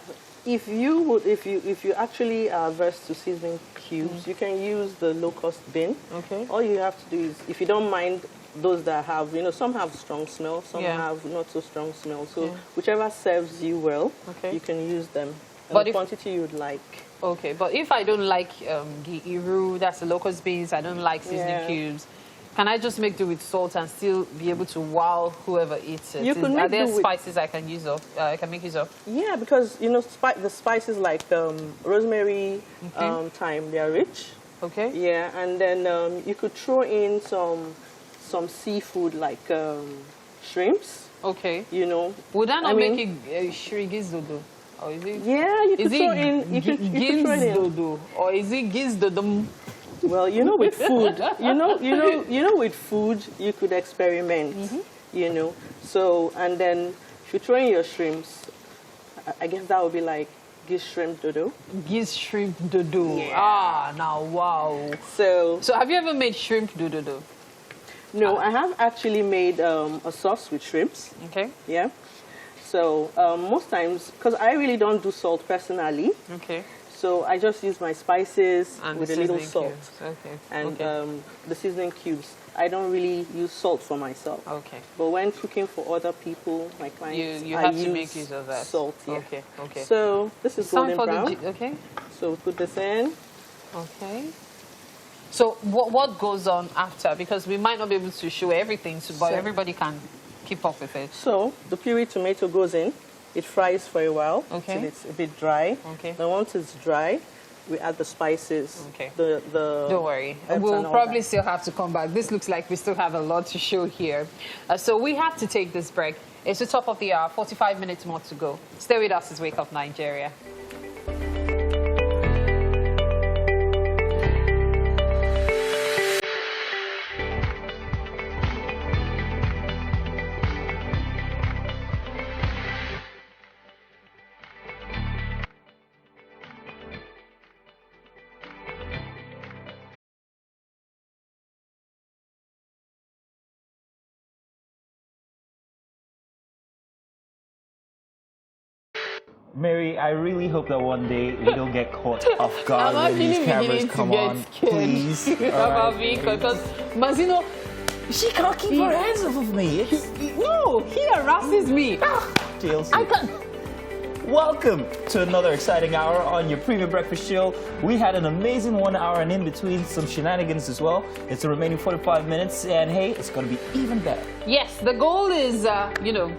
If you actually are averse to seasoning cubes, you can use the low-cost bin. Okay. All you have to do is, if you don't mind those that have, some have strong smell, some have not so strong smell. So whichever serves you well, you can use them. But the quantity you would like. Okay, but if I don't like iru, that's the locust beans, I don't like seasoning cubes, can I just make do with salt and still be able to wow whoever eats it? Are there spices I can use of? I can make use of? Yeah, because the spices like rosemary, thyme, they are rich. Okay. Yeah, and then you could throw in some seafood like shrimps. Okay. Would that not make it giz dodo? Or is it? Yeah, you could throw in. You could throw it in. Dodo, or is it giz dodo? Well, with food, with food, you could experiment. So and then if you throw in your shrimps, I guess that would be like giz shrimp dodo. Giz shrimp dodo. Yeah. Now wow. So have you ever made shrimp dodo? No, I have actually made a sauce with shrimps. Okay. Yeah. So most times, because I really don't do salt personally. Okay. So I just use my spices and with a little salt. Cubes. Okay. And the seasoning cubes. I don't really use salt for myself. Okay. But when cooking for other people, my clients, you have to make use of that. Salt, yeah. Okay. Okay. So this is golden brown. Okay. So we put this in. Okay. So what goes on after? Because we might not be able to show everything, but everybody can keep up with it. So the puree tomato goes in. It fries for a while till it's a bit dry. Okay. Then once it's dry, we add the spices. Okay. Don't worry. We'll probably still have to come back. This looks like we still have a lot to show here. So we have to take this break. It's the top of the hour, 45 minutes more to go. Stay with us as Wake Up Nigeria. Mary, I really hope that one day we don't get caught off guard when these cameras come on. Please. About me, because Mazino, she can't keep her hands off of me. No, he harasses me. TLC. I can't. Welcome to another exciting hour on your premium breakfast show. We had an amazing 1 hour and in between some shenanigans as well. It's the remaining 45 minutes and hey, it's going to be even better. Yes, the goal is,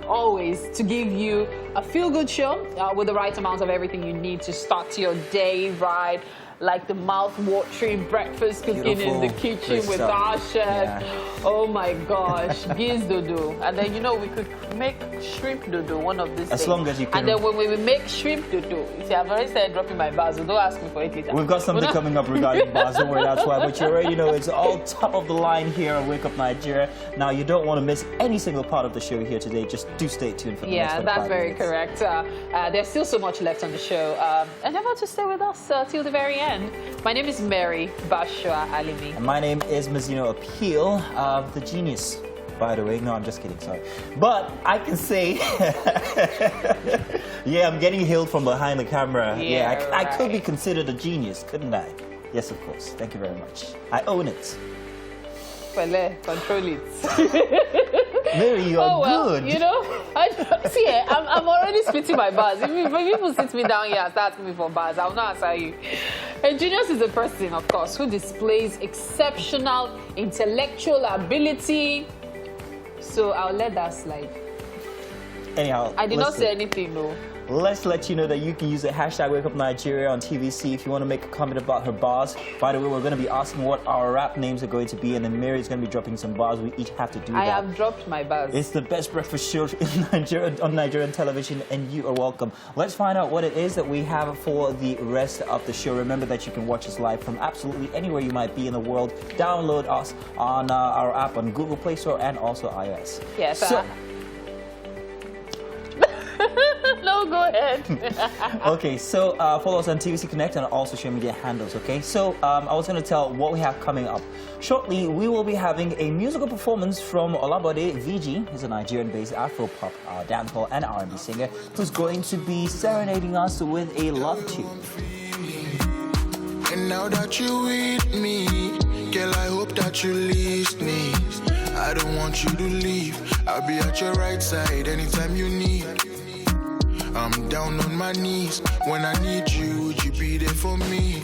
always to give you a feel-good show with the right amount of everything you need to start your day right. like the mouth-watering breakfast cooking in the Beautiful. kitchen Great with stuff. our chef. Yeah. Oh my gosh, giz dodo. And then, you know, we could make shrimp dodo one of these As days. long as you can- And then when we make shrimp dodo, you see, I've already started dropping my bars, so don't ask me for it later. We've got something coming up regarding bars, don't worry, that's why. But you already know it's all top of the line here on Wake Up Nigeria. Now, you don't want to miss any single part of the show here today. Just do stay tuned for the next Yeah, 45 that's very minutes. correct. There's still so much left on the show. Endeavor to stay with us till the very end. My name is Mary Bashua Alimi. And my name is Mazino Appeal, the genius, by the way. No, I'm just kidding, sorry. But I can say, yeah, I'm getting hailed from behind the camera. Yeah, I could be right. considered a genius, couldn't I? Yes, of course. Thank you very much. I own it. Well, control it. Mary, you are good. You know, see, I'm already spitting my bars. If people sit me down here and start asking me for bars, I'll not answer you. A genius is a person, of course, who displays exceptional intellectual ability. So I'll let that slide. Anyhow, I did not listen. say anything, no. Let's let you know that you can use the hashtag Wake Up Nigeria on TVC if you want to make a comment about her bars. By the way, we're going to be asking what our rap names are going to be, and then Mary's going to be dropping some bars. We each have to do I that. have dropped my bars. It's the best breakfast show in Nigeria, on Nigerian television, and you are welcome. Let's find out what it is that we have for the rest of the show. Remember that you can watch us live from absolutely anywhere you might be in the world. Download us on our app on Google Play Store and also iOS. Yes. So, No, go ahead. okay, so follow us on TVC Connect and all social media handles, okay? So I was going to tell what we have coming up. Shortly, we will be having a musical performance from Olabode VG. He's a Nigerian-based Afro-pop dancehall and R&B singer who's going to be serenading us with a love tune. And now that you with me, girl, I hope that you listen. I don't want you to leave. I'll be at your right side anytime you need. I'm down on my knees. When I need you, would you be there for me?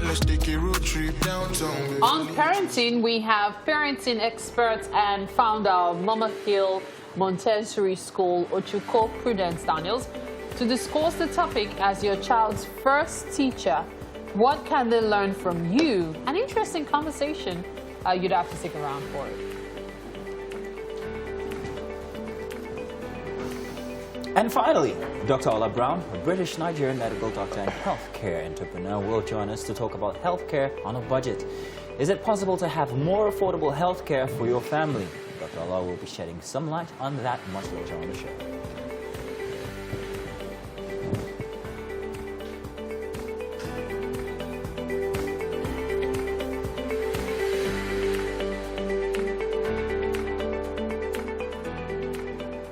Let's take a road trip downtown. On parenting, we have parenting expert and founder of Mama Hill Montessori School, Ochuko Prudence Daniels, to discuss the topic as your child's first teacher. What can they learn from you? An interesting conversation. You'd have to stick around for it. And finally, Dr. Ola Brown, a British Nigerian medical doctor and healthcare entrepreneur, will join us to talk about healthcare on a budget. Is it possible to have more affordable healthcare for your family? Dr. Ola will be shedding some light on that much later on the show.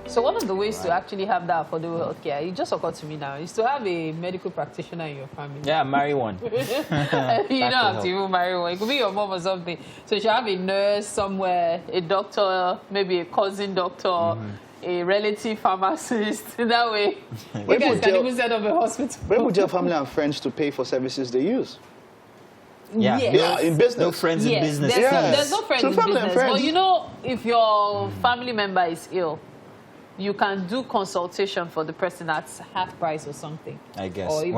So one of the ways to actually have that affordable healthcare, it just occurred to me now, is to have a medical practitioner in your family. Yeah, marry one. You don't have to even marry one. It could be your mom or something. So you should have a nurse somewhere, a doctor, maybe a cousin doctor, a relative pharmacist. That way, you guys can even set up a hospital. When would your family and friends to pay for services they use? Yeah. Yes. Yeah, in business. No friends in Yes, business. there's, Yes. there's no friends So in family and business. But friends. you know, if your family member is ill, you can do consultation for the person at half price or something. I guess. Or even-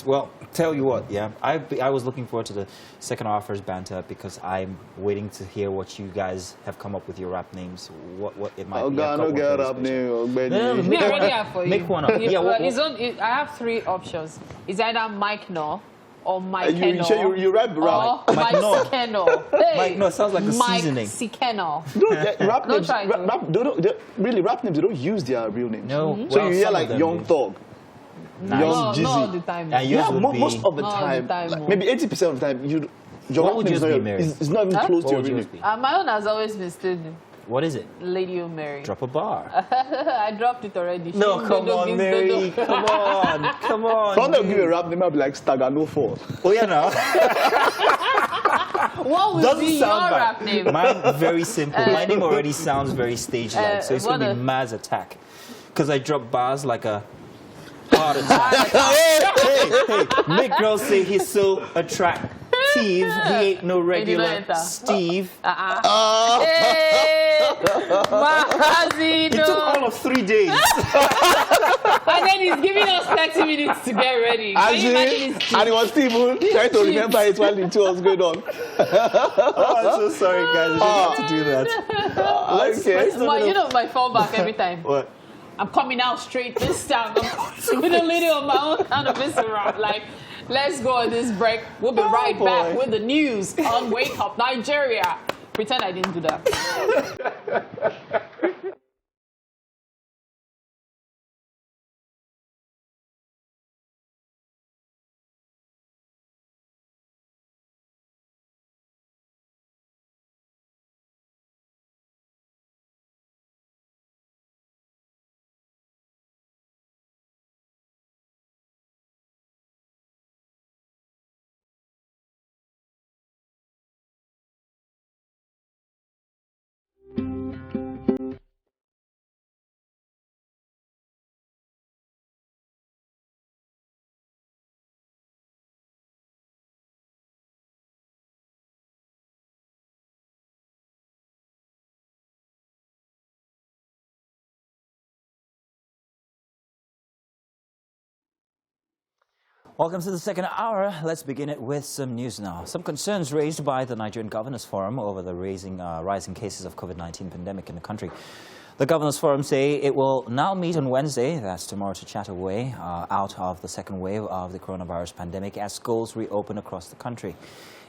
Well, tell you what, yeah. I was looking forward to the second hour's banter because I'm waiting to hear what you guys have come up with your rap names. What it might Oh, be. God, no get up new. No, Me, make I one already up. have for you. Make one up. Yeah, I have three options. It's either Mike No or Mike You rap or rap. Mike No. Sikeno. Hey, Mike No sounds like a Mike seasoning. Sikeno. Rap No names, try to. really, rap names, they don't use their real names. No. So well, you hear some like of them Young do. Thug, Nice. Young No, not all the Jeezy. time. And yours Yeah, would be... most of the Not all the time, time, like, no. maybe 80% of the time, your What rap would name yours is be, not, Mary? it's not even Huh? close What to your would real yours name. be? My own has always been still What is it? Lady O Mary. Drop a bar. I dropped it already. No, She come dodo on, gives Mary. dodo. Come on. Come on. If I'm not give you a rap name, I'll be like Stagger No Fall. Oh, yeah, no. What would Doesn't be your sound bad. rap name? Mine, very simple. My name already sounds very stage-like, so it's going to what be a- Maz Attack. Because I drop bars like a heart attack. hey, make girls say he's so attractive. He ain't no did not regular enter. Steve. Hey! It took all of 3 days. And then he's giving us 30 minutes to get ready. Can you imagine this And he was still even trying to remember it while the tour was going on. Oh, I'm so sorry, guys. I didn't have to do that. My fallback every time. What? I'm coming out straight this time. I'm with a lady on my own kind of around. Like, let's go on this break. We'll be right back with the news on Wake Up Nigeria. Pretend I didn't do that. Welcome to the second hour. Let's begin it with some news now. Some concerns raised by the Nigerian Governors Forum over the rising cases of COVID-19 pandemic in the country. The Governors Forum say it will now meet on Wednesday, that's tomorrow, to chat a way out of the second wave of the coronavirus pandemic as schools reopen across the country.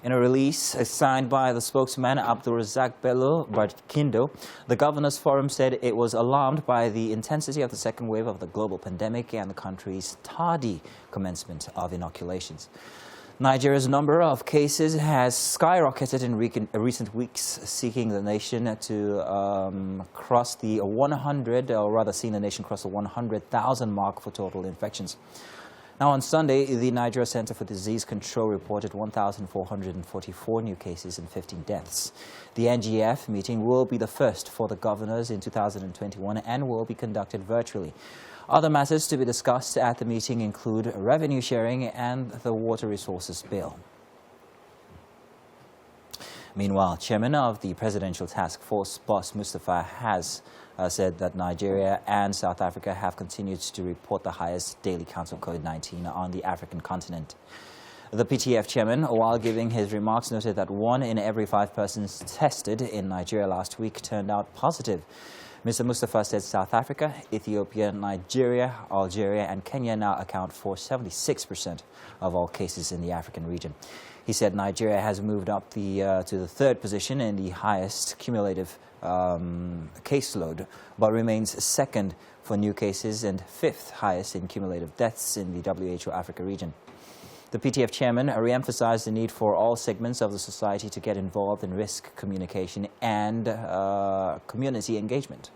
In a release signed by the spokesman Abdulrazak Bello Barkindo, the Governors Forum said it was alarmed by the intensity of the second wave of the global pandemic and the country's tardy commencement of inoculations. Nigeria's number of cases has skyrocketed in recent weeks, seeing the nation to cross the 100, or rather seeing the nation cross the 100,000 mark for total infections. Now, on Sunday, the Nigeria Center for Disease Control reported 1,444 new cases and 15 deaths. The NGF meeting will be the first for the governors in 2021 and will be conducted virtually. Other matters to be discussed at the meeting include revenue sharing and the water resources bill. Meanwhile, Chairman of the Presidential Task Force, Boss Mustafa, has said that Nigeria and South Africa have continued to report the highest daily counts of COVID-19 on the African continent. The PTF chairman, while giving his remarks, noted that 1 in every 5 persons tested in Nigeria last week turned out positive. Mr. Mustafa said South Africa, Ethiopia, Nigeria, Algeria and Kenya now account for 76% of all cases in the African region. He said Nigeria has moved up to the 3rd position in the highest cumulative caseload, but remains 2nd for new cases and 5th highest in cumulative deaths in the WHO Africa region. The PTF chairman re-emphasized the need for all segments of the society to get involved in risk communication and community engagement.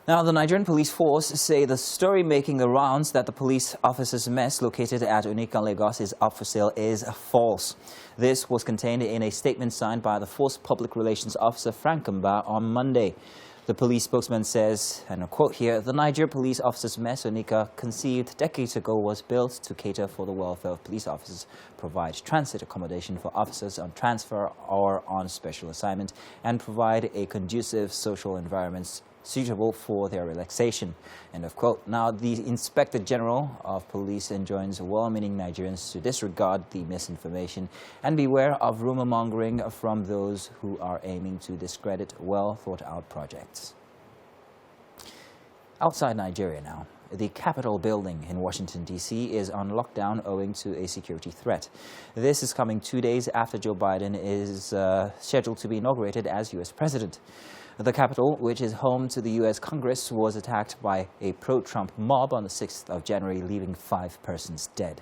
Now, the Nigerian police force say the story making the rounds that the police officers' mess located at Unika, Lagos is up for sale is false. This was contained in a statement signed by the force public relations officer Frank Mba on Monday. The police spokesman says, and I quote here, "The Nigeria police officers' mess Unika, conceived decades ago, was built to cater for the welfare of police officers, provide transit accommodation for officers on transfer or on special assignment, and provide a conducive social environment suitable for their relaxation." End of quote. Now, the Inspector General of Police enjoins well-meaning Nigerians to disregard the misinformation and beware of rumor mongering from those who are aiming to discredit well-thought-out projects. Outside Nigeria now, the Capitol building in Washington, D.C. is on lockdown owing to a security threat. This is coming 2 days after Joe Biden is scheduled to be inaugurated as U.S. president. The Capitol, which is home to the U.S. Congress, was attacked by a pro-Trump mob on the 6th of January, leaving 5 persons dead.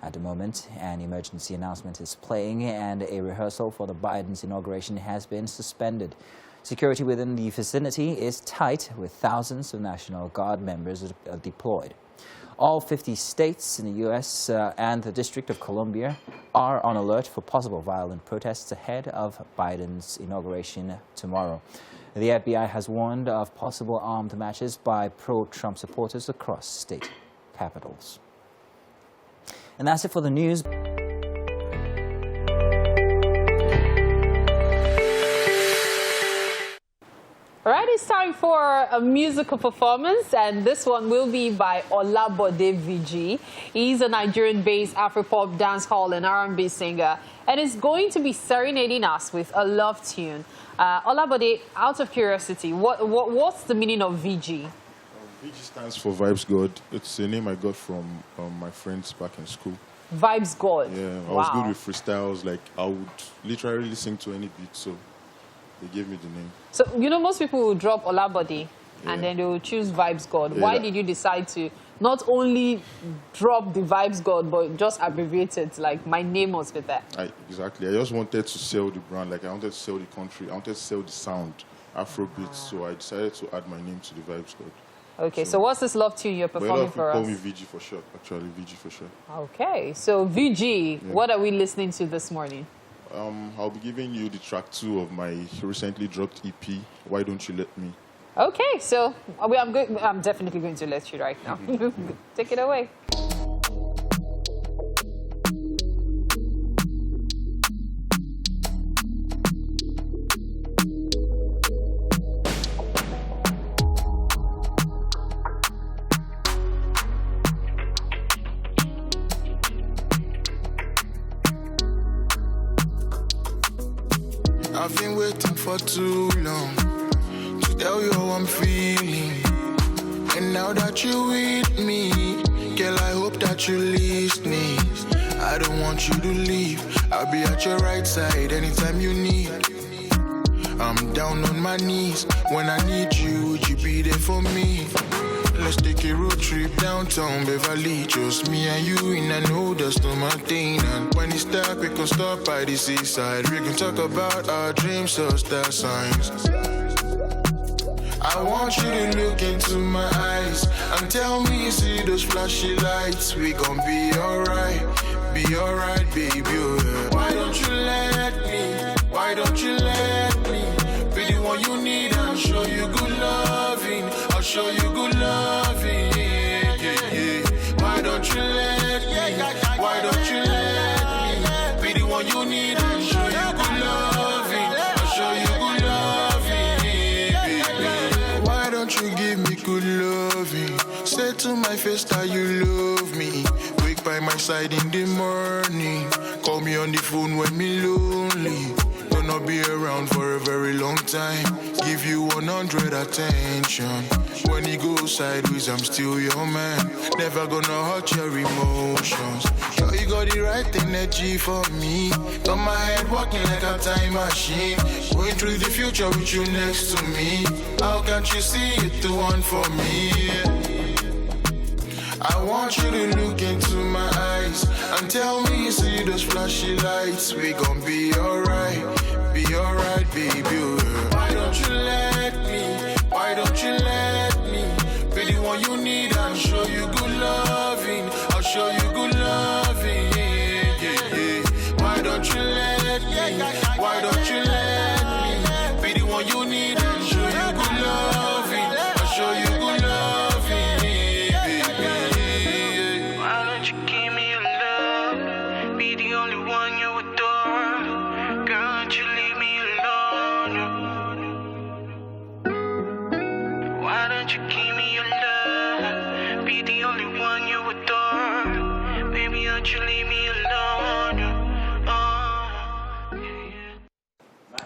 At the moment, an emergency announcement is playing and a rehearsal for the Biden's inauguration has been suspended. Security within the vicinity is tight, with thousands of National Guard members deployed. All 50 states in the U.S. And the District of Columbia are on alert for possible violent protests ahead of Biden's inauguration tomorrow. The FBI has warned of possible armed matches by pro-Trump supporters across state capitals. And that's it for the news. right, it's time for a musical performance, and this one will be by Olabode VG. He's a Nigerian-based Afropop, dancehall, and R&B singer, and is going to be serenading us with a love tune. Olabode, out of curiosity, what's the meaning of VG? VG stands for Vibes God. It's a name I got from my friends back in school. Vibes God. Yeah, I was good with freestyles. Like, I would literally listen to any beat, so they gave me the name. So, you know, most people will drop Olabode and then they will choose Vibes God. Yeah, Why did you decide to not only drop the Vibes God, but just abbreviate it, like my name was with that? Exactly. I just wanted to sell the brand. Like, I wanted to sell the country. I wanted to sell the sound, Afrobeat. So I decided to add my name to the Vibes God. Okay, so what's this love tune you're performing for us? Call me VG for short, actually, VG for short. Okay, so VG, what are we listening to this morning? I'll be giving you the track 2 of my recently dropped EP, Why Don't You Let Me? Okay, so I'm definitely going to let you right now. Take it away. I've been waiting for too long to tell you how I'm feeling. And now that you're with me, girl, I hope that you're listening. I don't want you to leave. I'll be at your right side anytime you need. I'm down on my knees. When I need you, would you be there for me? Let's take a road trip downtown Beverly. Just me and you in a no dust no mountain. And when it's dark, we can stop by the seaside. We can talk about our dreams or star signs. I want you to look into my eyes and tell me you see those flashy lights. We gon' be alright, baby. Why don't you let me? Why don't you let me be the one you need and show you good loving? I'll show you good loving. Yeah. Why don't you let me? Why don't you let me be the one you need and show you good loving? I'll show you good loving. Why don't you give me good loving? Say to my face that you love me. Wake by my side in the morning. Call me on the phone when me lonely. Gonna be around for a very long time. Give you 100 attention. When you go sideways, I'm still your man. Never gonna hurt your emotions. Girl, you got the right energy for me. Got my head walking like a time machine. Going through the future with you next to me. How can't you see it the one for me? I want you to look into my eyes and tell me you see those flashy lights. We gon' be alright, baby. Why don't you let me? Why don't you let me be the one you need and show you good loving? I'll show you good loving. Yeah. Why don't you let me? Why don't you let me be the one you need and show you good loving? I'll show you good loving.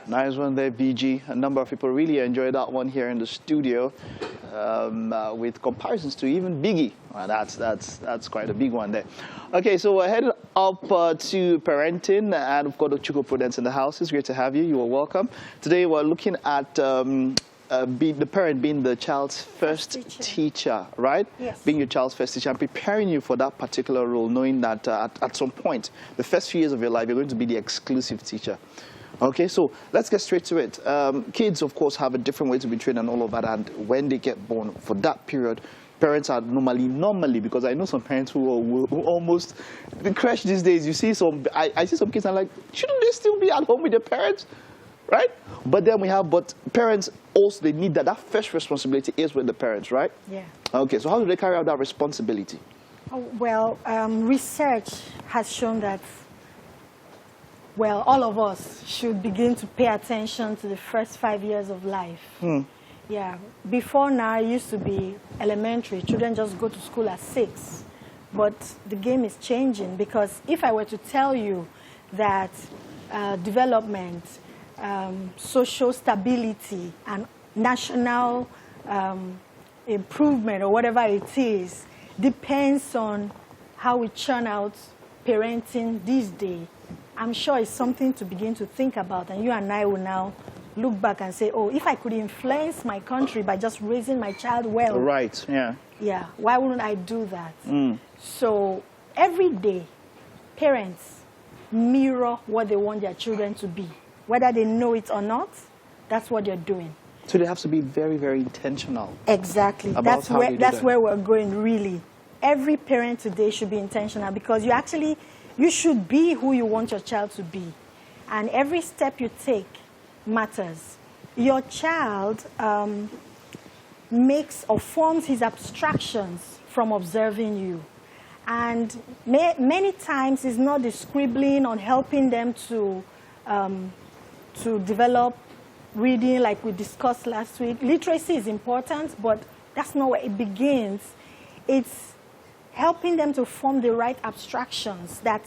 Nice one there, VG. A number of people really enjoyed that one here in the studio, with comparisons to even Biggie. That's quite a big one there. Okay, so we're headed up to parenting, and we've got Ochukwu Prudence in the house. It's great to have you. You are welcome. Today we're looking at the parent being the child's first teacher, right? Yes. Being your child's first teacher and preparing you for that particular role, knowing that at some point, the first few years of your life, you're going to be the exclusive teacher. Okay, so let's get straight to it. Kids, of course, have a different way to be trained and all of that, and when they get born, for that period, parents are normally, because I know some parents who almost crash these days. You see I see some kids and I'm like, shouldn't they still be at home with their parents? Right? But then but parents also, they need that first responsibility is with the parents, right? Yeah. Okay, so how do they carry out that responsibility? Well, research has shown that, well, all of us should begin to pay attention to the first 5 years of life. Yeah, before now it used to be elementary. Children just go to school at 6. But the game is changing, because if I were to tell you that development, social stability, and national improvement, or whatever it is, depends on how we churn out parenting these days, I'm sure it's something to begin to think about. And you and I will now look back and say, oh, if I could influence my country by just raising my child well. Right, yeah. Yeah, why wouldn't I do that? So every day, parents mirror what they want their children to be. Whether they know it or not, that's what they're doing. So they have to be very, very intentional. Exactly. About how they do That's that. where we're going, really. Every parent today should be intentional, because you should be who you want your child to be. And every step you take matters. Your child makes or forms his abstractions from observing you. And many times it's not the scribbling on helping them to develop reading like we discussed last week. Literacy is important, but that's not where it begins. It's helping them to form the right abstractions that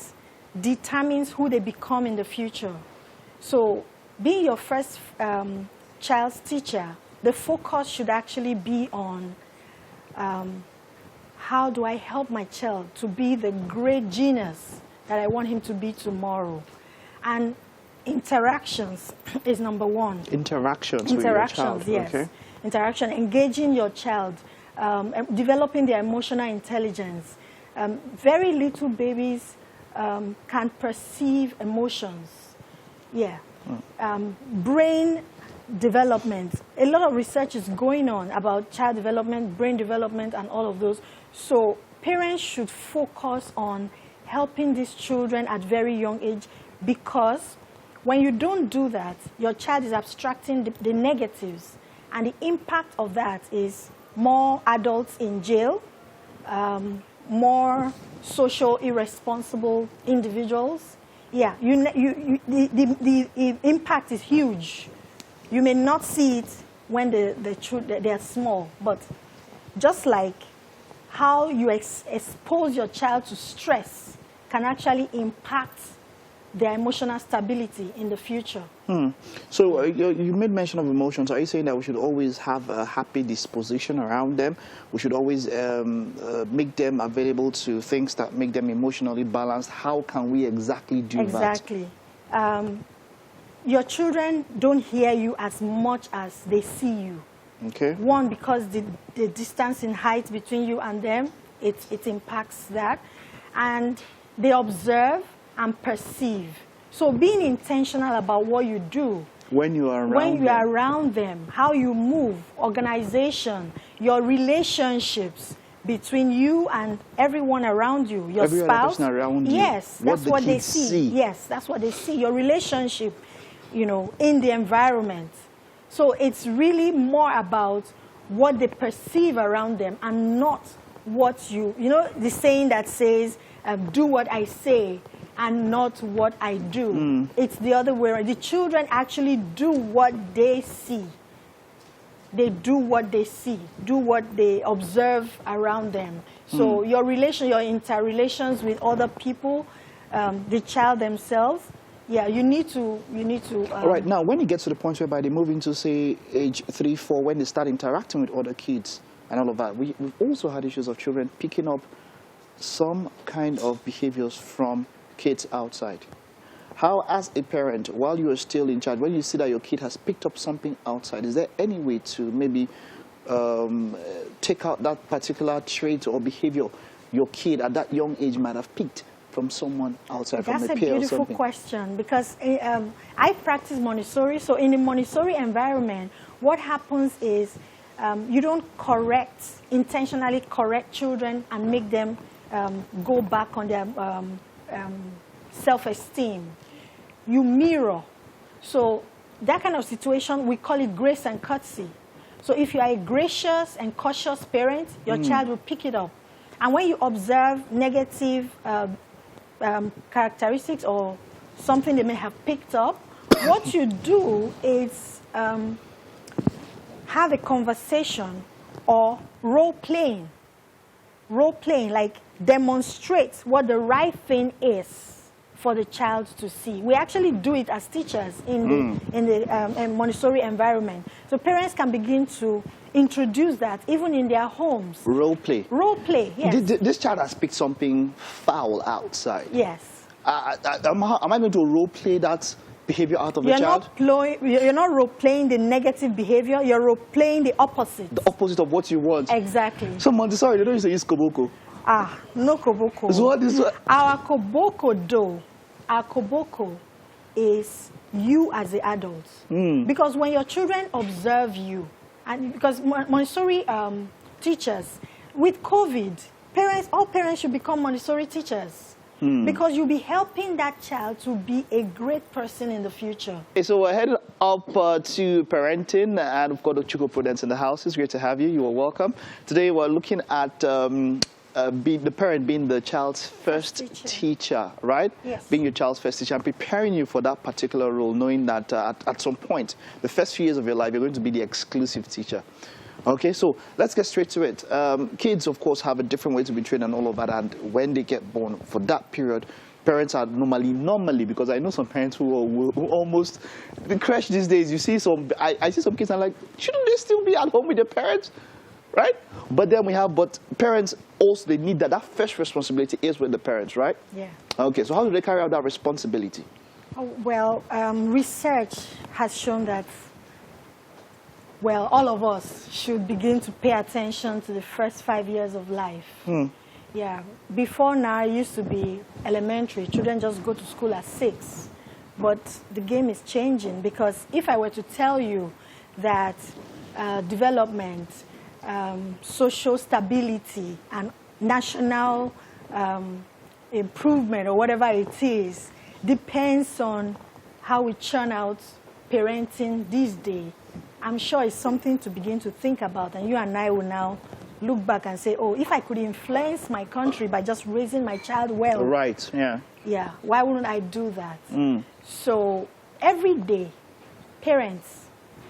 determines who they become in the future. So being your first child's teacher, the focus should actually be on how do I help my child to be the great genius that I want him to be tomorrow. And interactions is number one. Interactions with your child. Yes. Okay. Interaction, engaging your child, developing their emotional intelligence. Very little babies can perceive emotions. Yeah. Brain development. A lot of research is going on about child development, brain development, and all of those. So parents should focus on helping these children at very young age, because when you don't do that, your child is abstracting the negatives. And the impact of that is more adults in jail, more social irresponsible individuals. Yeah, the impact is huge. You may not see it when they are small, but just like how you expose your child to stress can actually impact their emotional stability in the future. So you made mention of emotions. Are you saying that we should always have a happy disposition around them? We should always make them available to things that make them emotionally balanced? How can we exactly do that? Exactly. Your children don't hear you as much as they see you. Okay. One, because the distance in height between you and them, it impacts that. And they observe and perceive. So being intentional about what you do. When you are around them, how you move, organization, your relationships between you and everyone around you, your every spouse. Other person around you. Yes, that's what they see. see. Yes, that's what they see. Your relationship, in the environment. So it's really more about what they perceive around them, and not what the saying that says, do what I say and not what I do. It's the other way around. The children actually do what they see. They do what they see, do what they observe around them. So your interrelations with other people, the child themselves, yeah, you need to. All right. Now, when it gets to the point whereby they move into, say, age 3, 4, when they start interacting with other kids and all of that, we've also had issues of children picking up some kind of behaviors from kids outside. How, as a parent, while you are still in charge, when you see that your kid has picked up something outside, is there any way to maybe take out that particular trait or behavior your kid at that young age might have picked from someone outside, from a peer or something? That's a beautiful question, because I practice Montessori. So in the Montessori environment, what happens is you don't intentionally correct children and make them go back on their self-esteem. You mirror. So that kind of situation, we call it grace and courtesy. So if you are a gracious and cautious parent, your child will pick it up. And when you observe negative characteristics or something they may have picked up, what you do is have a conversation or role-playing. Role-playing, like demonstrate what the right thing is for the child to see. We actually do it as teachers in the Montessori environment. So parents can begin to introduce that even in their homes. Role play. Role play, yes. This child has picked something foul outside. Yes. Am I going to role play that behavior out of the child? You're not role playing the negative behavior, you're role playing the opposite. The opposite of what you want. Exactly. So Montessori, they don't used to use koboko. No koboko. So what is what? Our koboko though, our koboko is you as the adult. Because when your children observe you, and because Montessori teachers, with COVID, all parents should become Montessori teachers. Because you'll be helping that child to be a great person in the future. Okay, so we're headed up to parenting, and we've got Ochiko Prudence in the house. It's great to have you. You are welcome. Today we're looking at the parent being the child's first teacher, right? Yes. Being your child's first teacher and preparing you for that particular role, knowing that at some point, the first few years of your life, you're going to be the exclusive teacher. Okay, so let's get straight to it. Kids, of course, have a different way to be trained and all of that, and when they get born, for that period, parents are normally, because I know some parents who almost, the crash these days, you see I see some kids and I'm like, shouldn't they still be at home with their parents? Right? But then but parents also, they need that first responsibility is with the parents, right? Yeah. Okay, so how do they carry out that responsibility? Well, research has shown that, well, all of us should begin to pay attention to the first 5 years of life. Yeah. Before now, it used to be elementary. Children just go to school at 6. But the game is changing, because if I were to tell you that development, social stability, and national improvement, or whatever it is, depends on how we churn out parenting these days, I'm sure it's something to begin to think about. And you and I will now look back and say, oh, if I could influence my country by just raising my child well. Right, yeah. Yeah, why wouldn't I do that? So every day, parents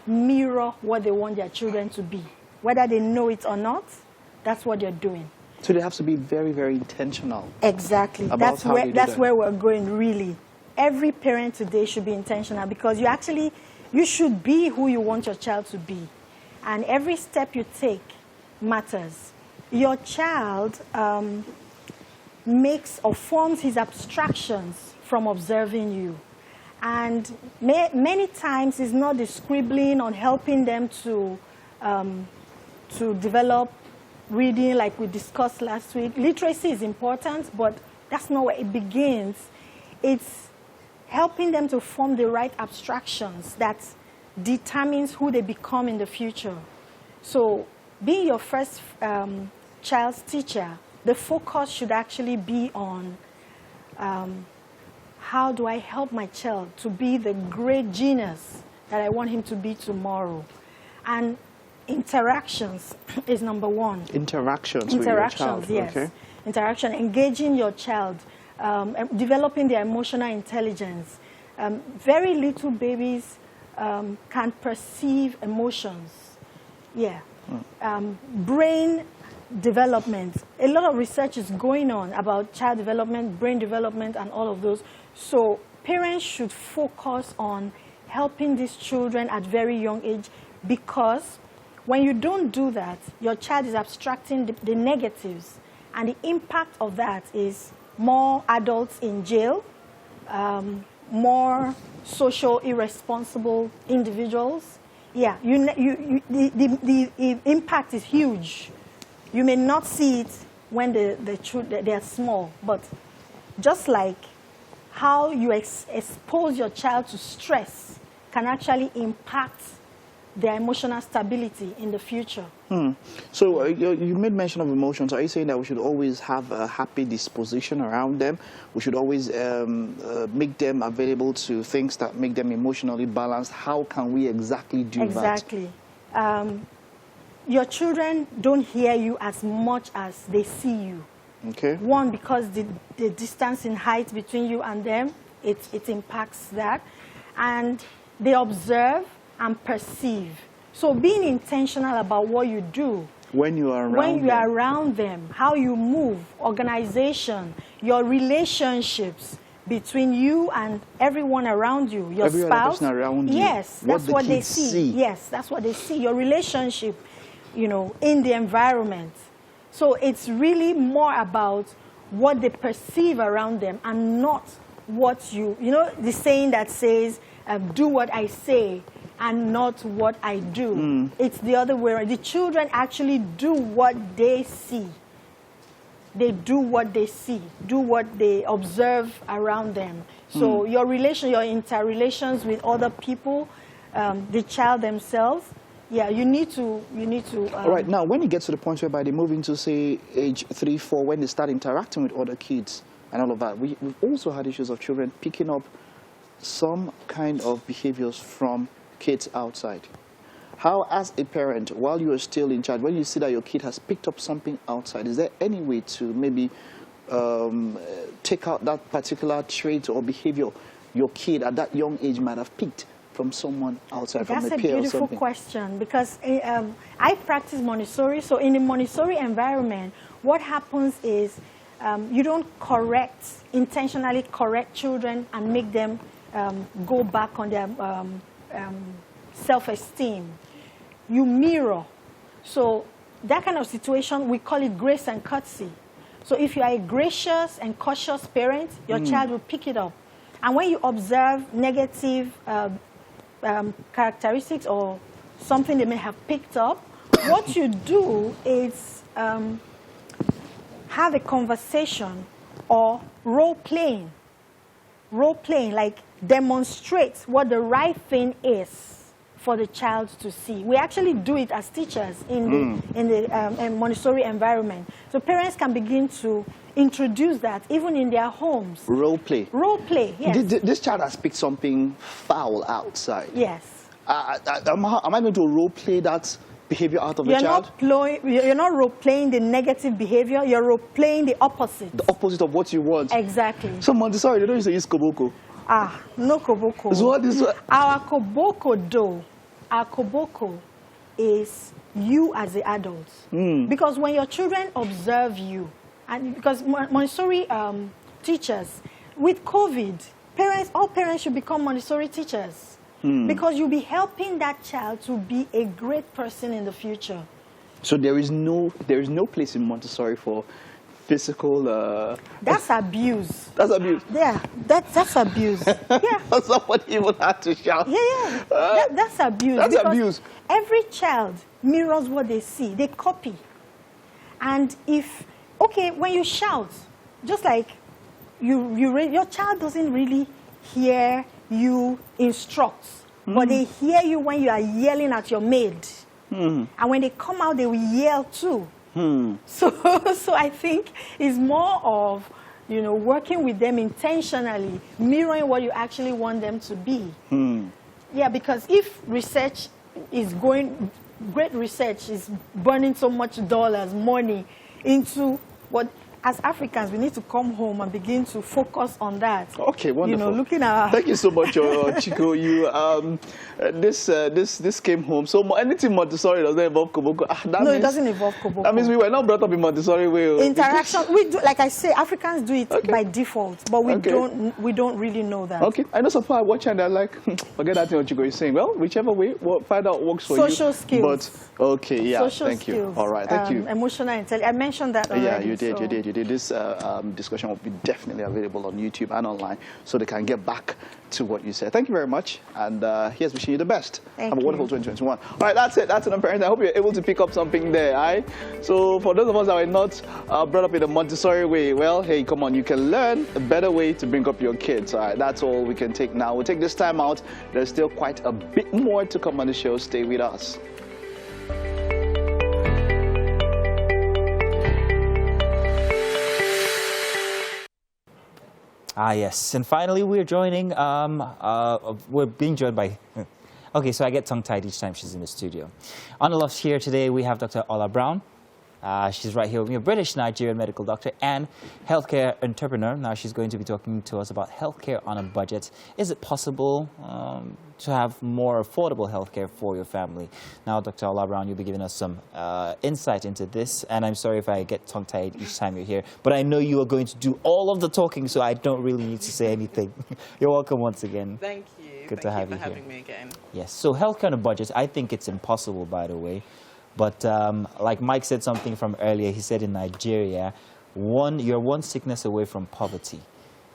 mirror what they want their children to be. Whether they know it or not, that's what they're doing. So they have to be very, very intentional. Exactly. That's where we're going, really. Every parent today should be intentional, because you should be who you want your child to be. And every step you take matters. Your child makes or forms his abstractions from observing you. And many times it's not the scribbling on helping them to develop reading like we discussed last week. Literacy is important, but that's not where it begins. It's helping them to form the right abstractions that determines who they become in the future. So being your first child's teacher, the focus should actually be on how do I help my child to be the great genius that I want him to be tomorrow. And interactions is number one. Interactions with your child. Yes. Okay. Interaction, engaging your child, developing their emotional intelligence. Very little babies can perceive emotions. Yeah. Brain development. A lot of research is going on about child development, brain development, and all of those. So parents should focus on helping these children at very young age, because when you don't do that, your child is abstracting the negatives, and the impact of that is more adults in jail, more social irresponsible individuals. Yeah, the impact is huge. You may not see it when they are small, but just like how you expose your child to stress can actually impact their emotional stability in the future. So you made mention of emotions. Are you saying that we should always have a happy disposition around them? We should always make them available to things that make them emotionally balanced? How can we exactly do that? Exactly. Your children don't hear you as much as they see you. Okay. One, because the distance in height between you and them, it impacts that. And they observe and perceive. So being intentional about what you do, when you are around them, how you move, organization, your relationships between you and everyone around you, your every spouse. Other person around you, yes, that's what they see. Yes, that's what they see. Your relationship, you know, in the environment. So it's really more about what they perceive around them and not what you know, the saying that says, do what I say and not what I do. It's the other way around. The children actually do what they see. They do what they see, do what they observe around them. So your interrelations with other people, the child themselves, yeah, you need to. All right, now when you get to the point whereby they move into, say, age 3, 4, when they start interacting with other kids and all of that, we've also had issues of children picking up some kind of behaviors from kids outside. How, as a parent, while you are still in charge, when you see that your kid has picked up something outside, is there any way to maybe take out that particular trait or behavior your kid at that young age might have picked from someone outside, from a peer or something? That's a beautiful question, because I practice Montessori. So in the Montessori environment, what happens is you don't intentionally correct children and make them go back on their self-esteem. You mirror. So that kind of situation, we call it grace and courtesy. So if you are a gracious and cautious parent, your child will pick it up. And when you observe negative characteristics or something they may have picked up, what you do is have a conversation or role-playing. Role-playing, like demonstrate what the right thing is for the child to see. We actually do it as teachers in the Montessori environment. So parents can begin to introduce that even in their homes. Role play. Role play, yes. This child has picked something foul outside. Yes. Am I going to role play that behavior out of the child? You're not role playing the negative behavior, you're role playing the opposite. The opposite of what you want. Exactly. So Montessori, they don't used to use koboko. No koboko. So what is our koboko though? Our koboko is you as the adult. Because when your children observe you, and because Montessori teachers, with COVID, all parents should become Montessori teachers. Because you'll be helping that child to be a great person in the future. So there is no place in Montessori for physical... That's abuse. That's abuse? Yeah, that's abuse. Yeah. Somebody even had to shout. Yeah. That's abuse. That's abuse. Every child mirrors what they see. They copy. And when you shout, just like your child doesn't really hear you instruct, but they hear you when you are yelling at your maid. And when they come out, they will yell too. So I think it's more of, working with them intentionally, mirroring what you actually want them to be. Yeah, because if research is great research is burning so much dollars, money into what, as Africans, we need to come home and begin to focus on that. Okay, wonderful. Looking at... Thank you so much, Chico. This came home. So anything Montessori does not involve koboko. No, it doesn't involve koboko. That means we were not brought up in Montessori way. Interaction, we do, like I say, Africans do it by default, but we don't really know that. Okay, I know some people are watching and they're like, forget that thing what Chico is saying. Well, whichever way, find out what works for you. Social skills. But okay, yeah, social thank skills. you. All right, thank you. Emotional intelligence. I mentioned that already. Yeah, you did. This discussion will be definitely available on YouTube and online, so they can get back to what you said. Thank you very much, and here's wishing you the best. Have a wonderful 2021. All right, that's it. That's enough, parents. I hope you're able to pick up something there. All right? So for those of us that were not brought up in a Montessori way, well, hey, come on, you can learn a better way to bring up your kids. All right, that's all we can take now. We'll take this time out. There's still quite a bit more to come on the show. Stay with us. Yes, and finally we're being joined by, okay, so I get tongue-tied each time she's in the studio. On the left here today we have Dr. Ola Brown. She's right here with me, a British Nigerian medical doctor and healthcare entrepreneur. Now she's going to be talking to us about healthcare on a budget. Is it possible to have more affordable healthcare for your family? Now, Dr. Ola Brown, you'll be giving us some insight into this. And I'm sorry if I get tongue-tied each time you're here, but I know you are going to do all of the talking, so I don't really need to say anything. You're welcome once again. Thank you. Good to have you for here. having me again. Yes, so healthcare on a budget, I think it's impossible, by the way. But like Mike said something from earlier, he said in Nigeria, you're one sickness away from poverty.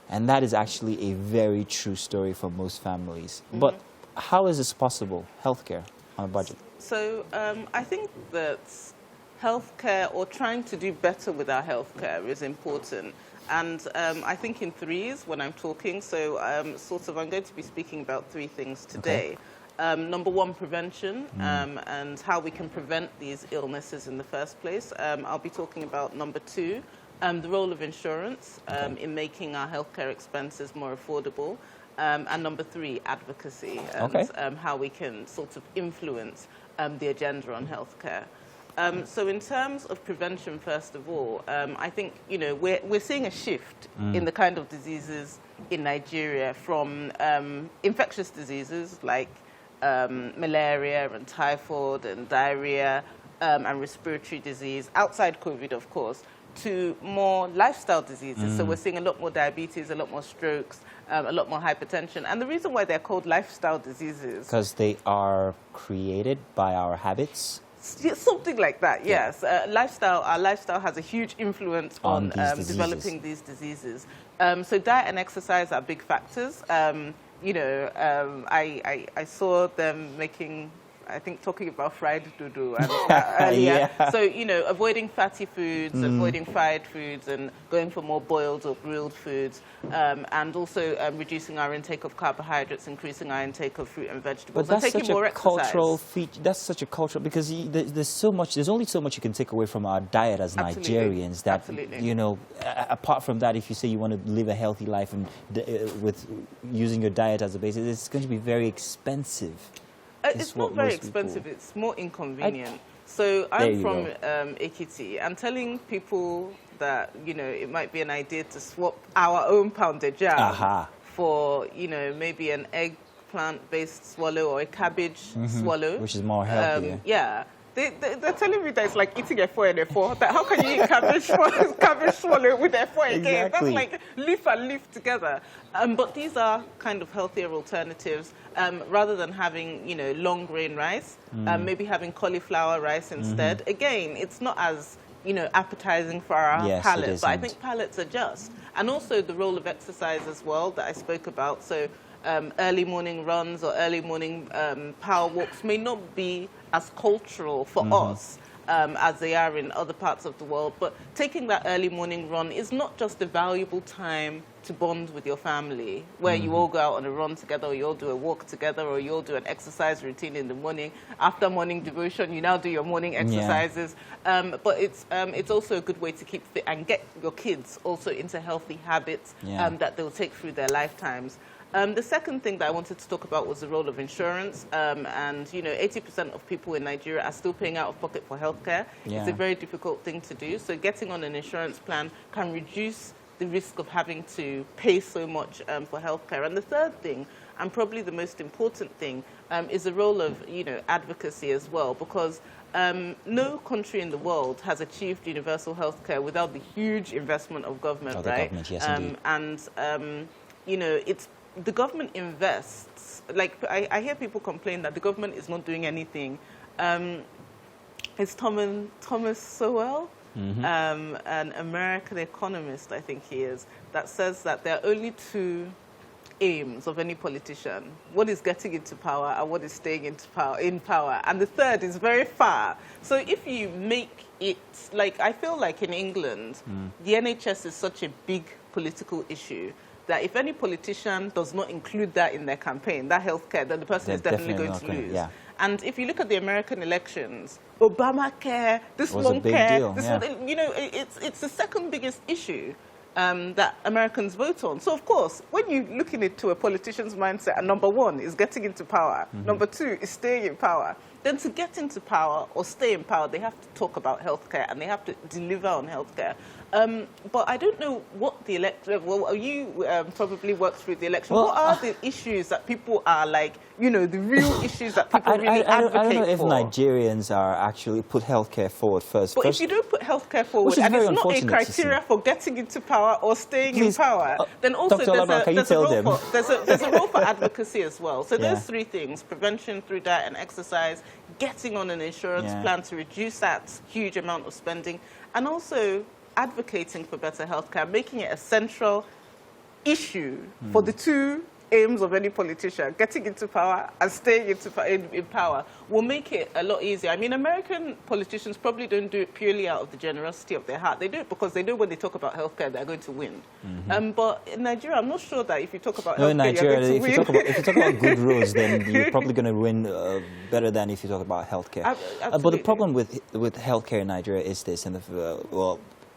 And that is actually a very true story for most families. Mm-hmm. But how is this possible, healthcare on a budget? So I think that healthcare, or trying to do better with our healthcare, is important. And I think in threes when I'm talking. So I'm going to be speaking about three things today. Okay. Number one, prevention, and how we can prevent these illnesses in the first place. I'll be talking about number two, the role of insurance in making our healthcare expenses more affordable. And number three, advocacy, and how we can sort of influence the agenda on healthcare. So in terms of prevention, first of all, I think, we're seeing a shift in the kind of diseases in Nigeria from infectious diseases like malaria and typhoid and diarrhea and respiratory disease, outside COVID, of course, to more lifestyle diseases. So we're seeing a lot more diabetes, a lot more strokes, a lot more hypertension. And the reason why they're called lifestyle diseases... Because they are created by our habits? Something like that, yes. Our lifestyle has a huge influence on developing these diseases. So diet and exercise are big factors. I saw them making, I think, talking about fried dodo earlier. Yeah. So, avoiding fatty foods, avoiding fried foods, and going for more boiled or grilled foods, and also reducing our intake of carbohydrates, increasing our intake of fruit and vegetables, but that's and taking more exercise. Cultural feature. That's such a cultural, because there's only so much you can take away from our diet as Nigerians. That apart from that, if you say you want to live a healthy life and with using your diet as a basis, it's going to be very expensive. It's not very expensive, it's more inconvenient. So I'm from Ekiti, and telling people that, it might be an idea to swap our own pounded jam for, maybe an eggplant-based swallow or a cabbage swallow. Which is more healthy. Yeah. They're telling me that it's like eating F4 and F4. That how can you eat cabbage swallow with F4 again? Exactly. That's like leaf and leaf together. But these are kind of healthier alternatives. Rather than having, long grain rice, maybe having cauliflower rice instead. Again, it's not as, appetizing for our palate, but I think palates adjust. And also the role of exercise as well that I spoke about. So early morning runs or early morning power walks may not be as cultural for us as they are in other parts of the world. But taking that early morning run is not just a valuable time to bond with your family, where you all go out on a run together, or you all do a walk together, or you all do an exercise routine in the morning. After morning devotion, you now do your morning exercises. But it's also a good way to keep fit and get your kids also into healthy habits that they'll take through their lifetimes. The second thing that I wanted to talk about was the role of insurance. And, 80% of people in Nigeria are still paying out of pocket for healthcare. It's a very difficult thing to do. So getting on an insurance plan can reduce the risk of having to pay so much for healthcare. And the third thing, and probably the most important thing, is the role of, advocacy as well, because no country in the world has achieved universal healthcare without the huge investment of government, right? Government, yes, indeed. It's the government invests. Like I hear people complain that the government is not doing anything. It's Thomas Sowell, an American economist, I think he is, that says that there are only two aims of any politician: what is getting into power and what is staying in power. And the third is very far. So if you make it, like I feel like in England, the NHS is such a big political issue that if any politician does not include that in their campaign, that healthcare, then the person is definitely going to lose. Yeah. And if you look at the American elections, Obamacare, this one care, this one, it's the second biggest issue that Americans vote on. So, of course, when you look in it to a politician's mindset, number one is getting into power. Number two is staying in power. Then to get into power or stay in power, they have to talk about healthcare and they have to deliver on healthcare. But I don't know what the election. Well, you probably worked through the election. Well, what are the issues that people are like? You know, the real issues that people really advocate for. I don't know if Nigerians are actually put healthcare forward first. But if you don't put healthcare forward, and it's not a criteria for getting into power or staying in power, then also there's a role for advocacy as well. So there's three things: prevention through diet and exercise, getting on an insurance plan to reduce that huge amount of spending, and also advocating for better healthcare, making it a central issue for the two aims of any politician, getting into power and staying in power, will make it a lot easier. I mean, American politicians probably don't do it purely out of the generosity of their heart. They do it because they know when they talk about healthcare, they're going to win. But in Nigeria, I'm not sure that if you talk about healthcare, in Nigeria, you're going to win. if you talk about good roads, then you're probably going to win better than if you talk about healthcare. But the problem with healthcare in Nigeria is this, and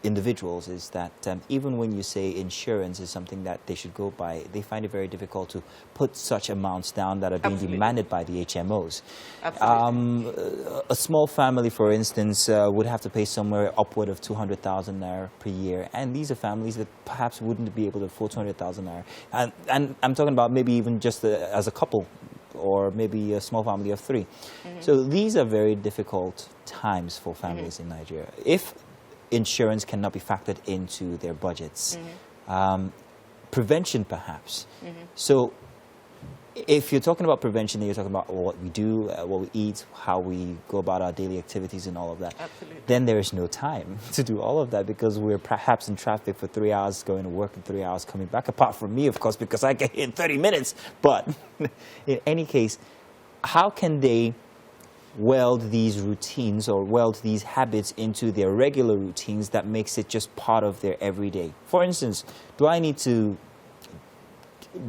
individuals, is that even when you say insurance is something that they should go by, they find it very difficult to put such amounts down that are being demanded by the HMOs. A small family, for instance, would have to pay somewhere upward of 200,000 naira per year, and these are families that perhaps wouldn't be able to afford 200,000 naira. And I'm talking about maybe even just as a couple, or maybe a small family of three. So these are very difficult times for families in Nigeria. If insurance cannot be factored into their budgets. Prevention, perhaps. So if you're talking about prevention, then you're talking about what we do, what we eat, how we go about our daily activities and all of that. Then there is no time to do all of that because we're perhaps in traffic for 3 hours, going to work in 3 hours, coming back, apart from me, of course, because I get here in 30 minutes. But in any case, how can they weld these routines or weld these habits into their regular routines that makes it just part of their everyday? For instance, do I need to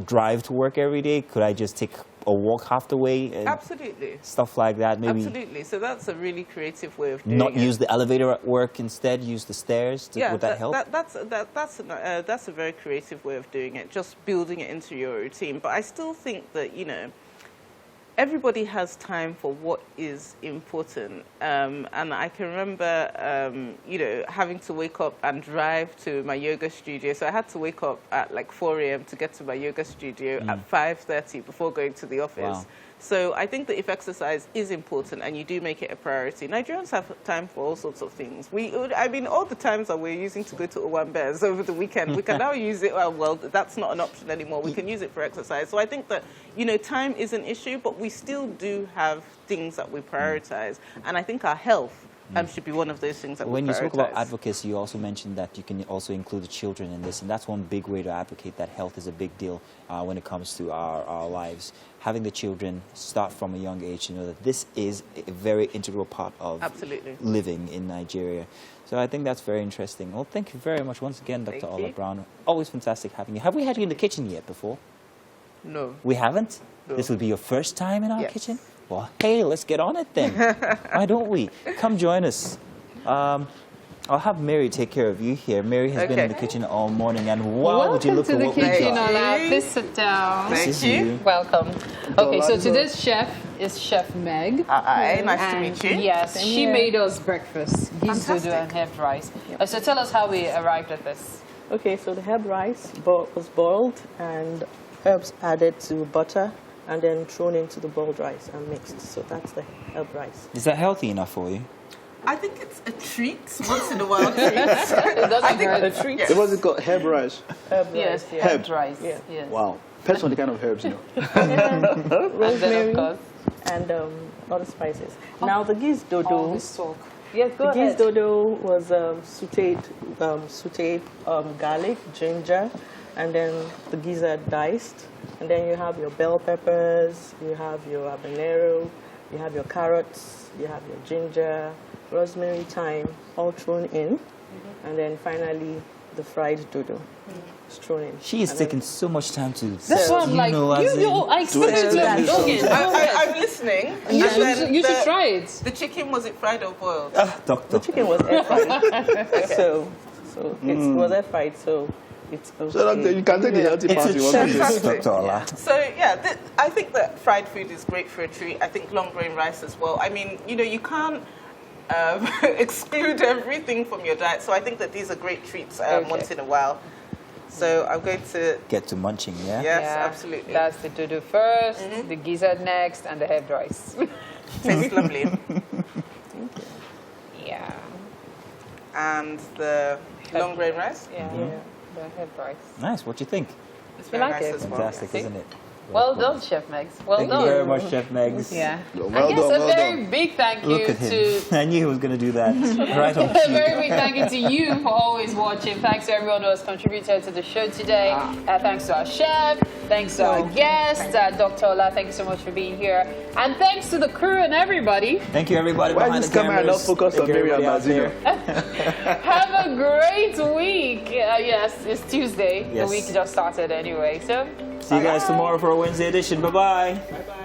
drive to work every day? Could I just take a walk half the way? Absolutely. Stuff like that, maybe. Absolutely. So that's a really creative way of doing it. Not use the elevator at work, instead use the stairs. Would that help? That's a very creative way of doing it, just building it into your routine. But I still think that, you know, everybody has time for what is important. And I can remember, you know, having to wake up and drive to my yoga studio. So I had to wake up at like 4 a.m. to get to my yoga studio at 5:30 before going to the office. Wow. So I think that if exercise is important and you do make it a priority, Nigerians have time for all sorts of things. I mean, all the times that we're using to go to Owambe's over the weekend, we can now use it. Well, that's not an option anymore. We can use it for exercise. So I think that, you know, time is an issue, but we still do have things that we prioritize. And I think our health should be one of those things that we prioritize. When you talk about advocacy, you also mentioned that you can also include the children in this, and that's one big way to advocate that health is a big deal when it comes to our lives. Having the children start from a young age to know that this is a very integral part of living in Nigeria. So I think that's very interesting. Well, thank you very much once again, Dr. Ola Brown. Always fantastic having you. Have we had you in the kitchen yet before? No. We haven't? No. This will be your first time in our kitchen? Well, hey, let's get on it then. Why don't we? Come join us. I'll have Mary take care of you here. Mary has been in the kitchen all morning, and wow, would you look at what we got. Welcome to the kitchen, Ola. Please sit down. Thank you. Welcome. Okay, so today's chef is Chef Meg. Hi, nice to meet you. Yes, she made us breakfast. Gizzard and herb rice. So tell us how we arrived at this. Okay, so the herb rice was boiled and herbs added to butter and then thrown into the boiled rice and mixed. So that's the herb rice. Is that healthy enough for you? I think it's a treat, once in a while. I think it's a treat. Yes. What's it called? Herb rice? Herb yes, rice. Herb rice. Yeah. Yes. Wow. Depends on the kind of herbs, you know. Rosemary and other spices. Now the giz dodo. Yeah, go ahead. The giz dodo was sauteed garlic, ginger, and then the gizzard diced. And then you have your bell peppers, you have your habanero, you have your carrots, you have your ginger, rosemary, thyme, all thrown in. And then finally, the fried dodo thrown in. She is taking so much time to... That's what I'm like. I expected you to I'm listening. You should try it. The chicken, was it fried or boiled? Doctor. The chicken was air fried. So So it was air fried, so it's okay. So you can take the healthy part. It's you a want to choice, do. Dr. Ola. So yeah, I think that fried food is great for a treat. I think long grain rice as well. I mean, you can't exclude everything from your diet. So I think that these are great treats once in a while. So I'm going to get to munching, yeah? Yes, absolutely. That's the dodo first, the gizzard next, and the head rice. Tastes lovely. Yeah. And the long grain rice. Yeah, the head rice. Nice. What do you think? It's You very like nice it? as well. Fantastic, isn't it? Well done, Chef Megs. Well Thank done. you very much, Chef Megs. Yeah. Well I guess done, a well very done. big thank you Look at to him. I knew he was going to do that. Right on a cue. very big thank you to you for always watching. Thanks to everyone who has contributed to the show today. Thanks to our chef. Thanks to our guest, Dr. Ola. Thank you so much for being here. And thanks to the crew and everybody. Thank you, everybody Why behind this the camera not cameras. focused on Thank you, Miriam everybody out Mazino? Have a great week. Yes, it's Tuesday. Yes. The week just started anyway. So See you guys tomorrow for a Wednesday edition. Bye-bye. Bye bye.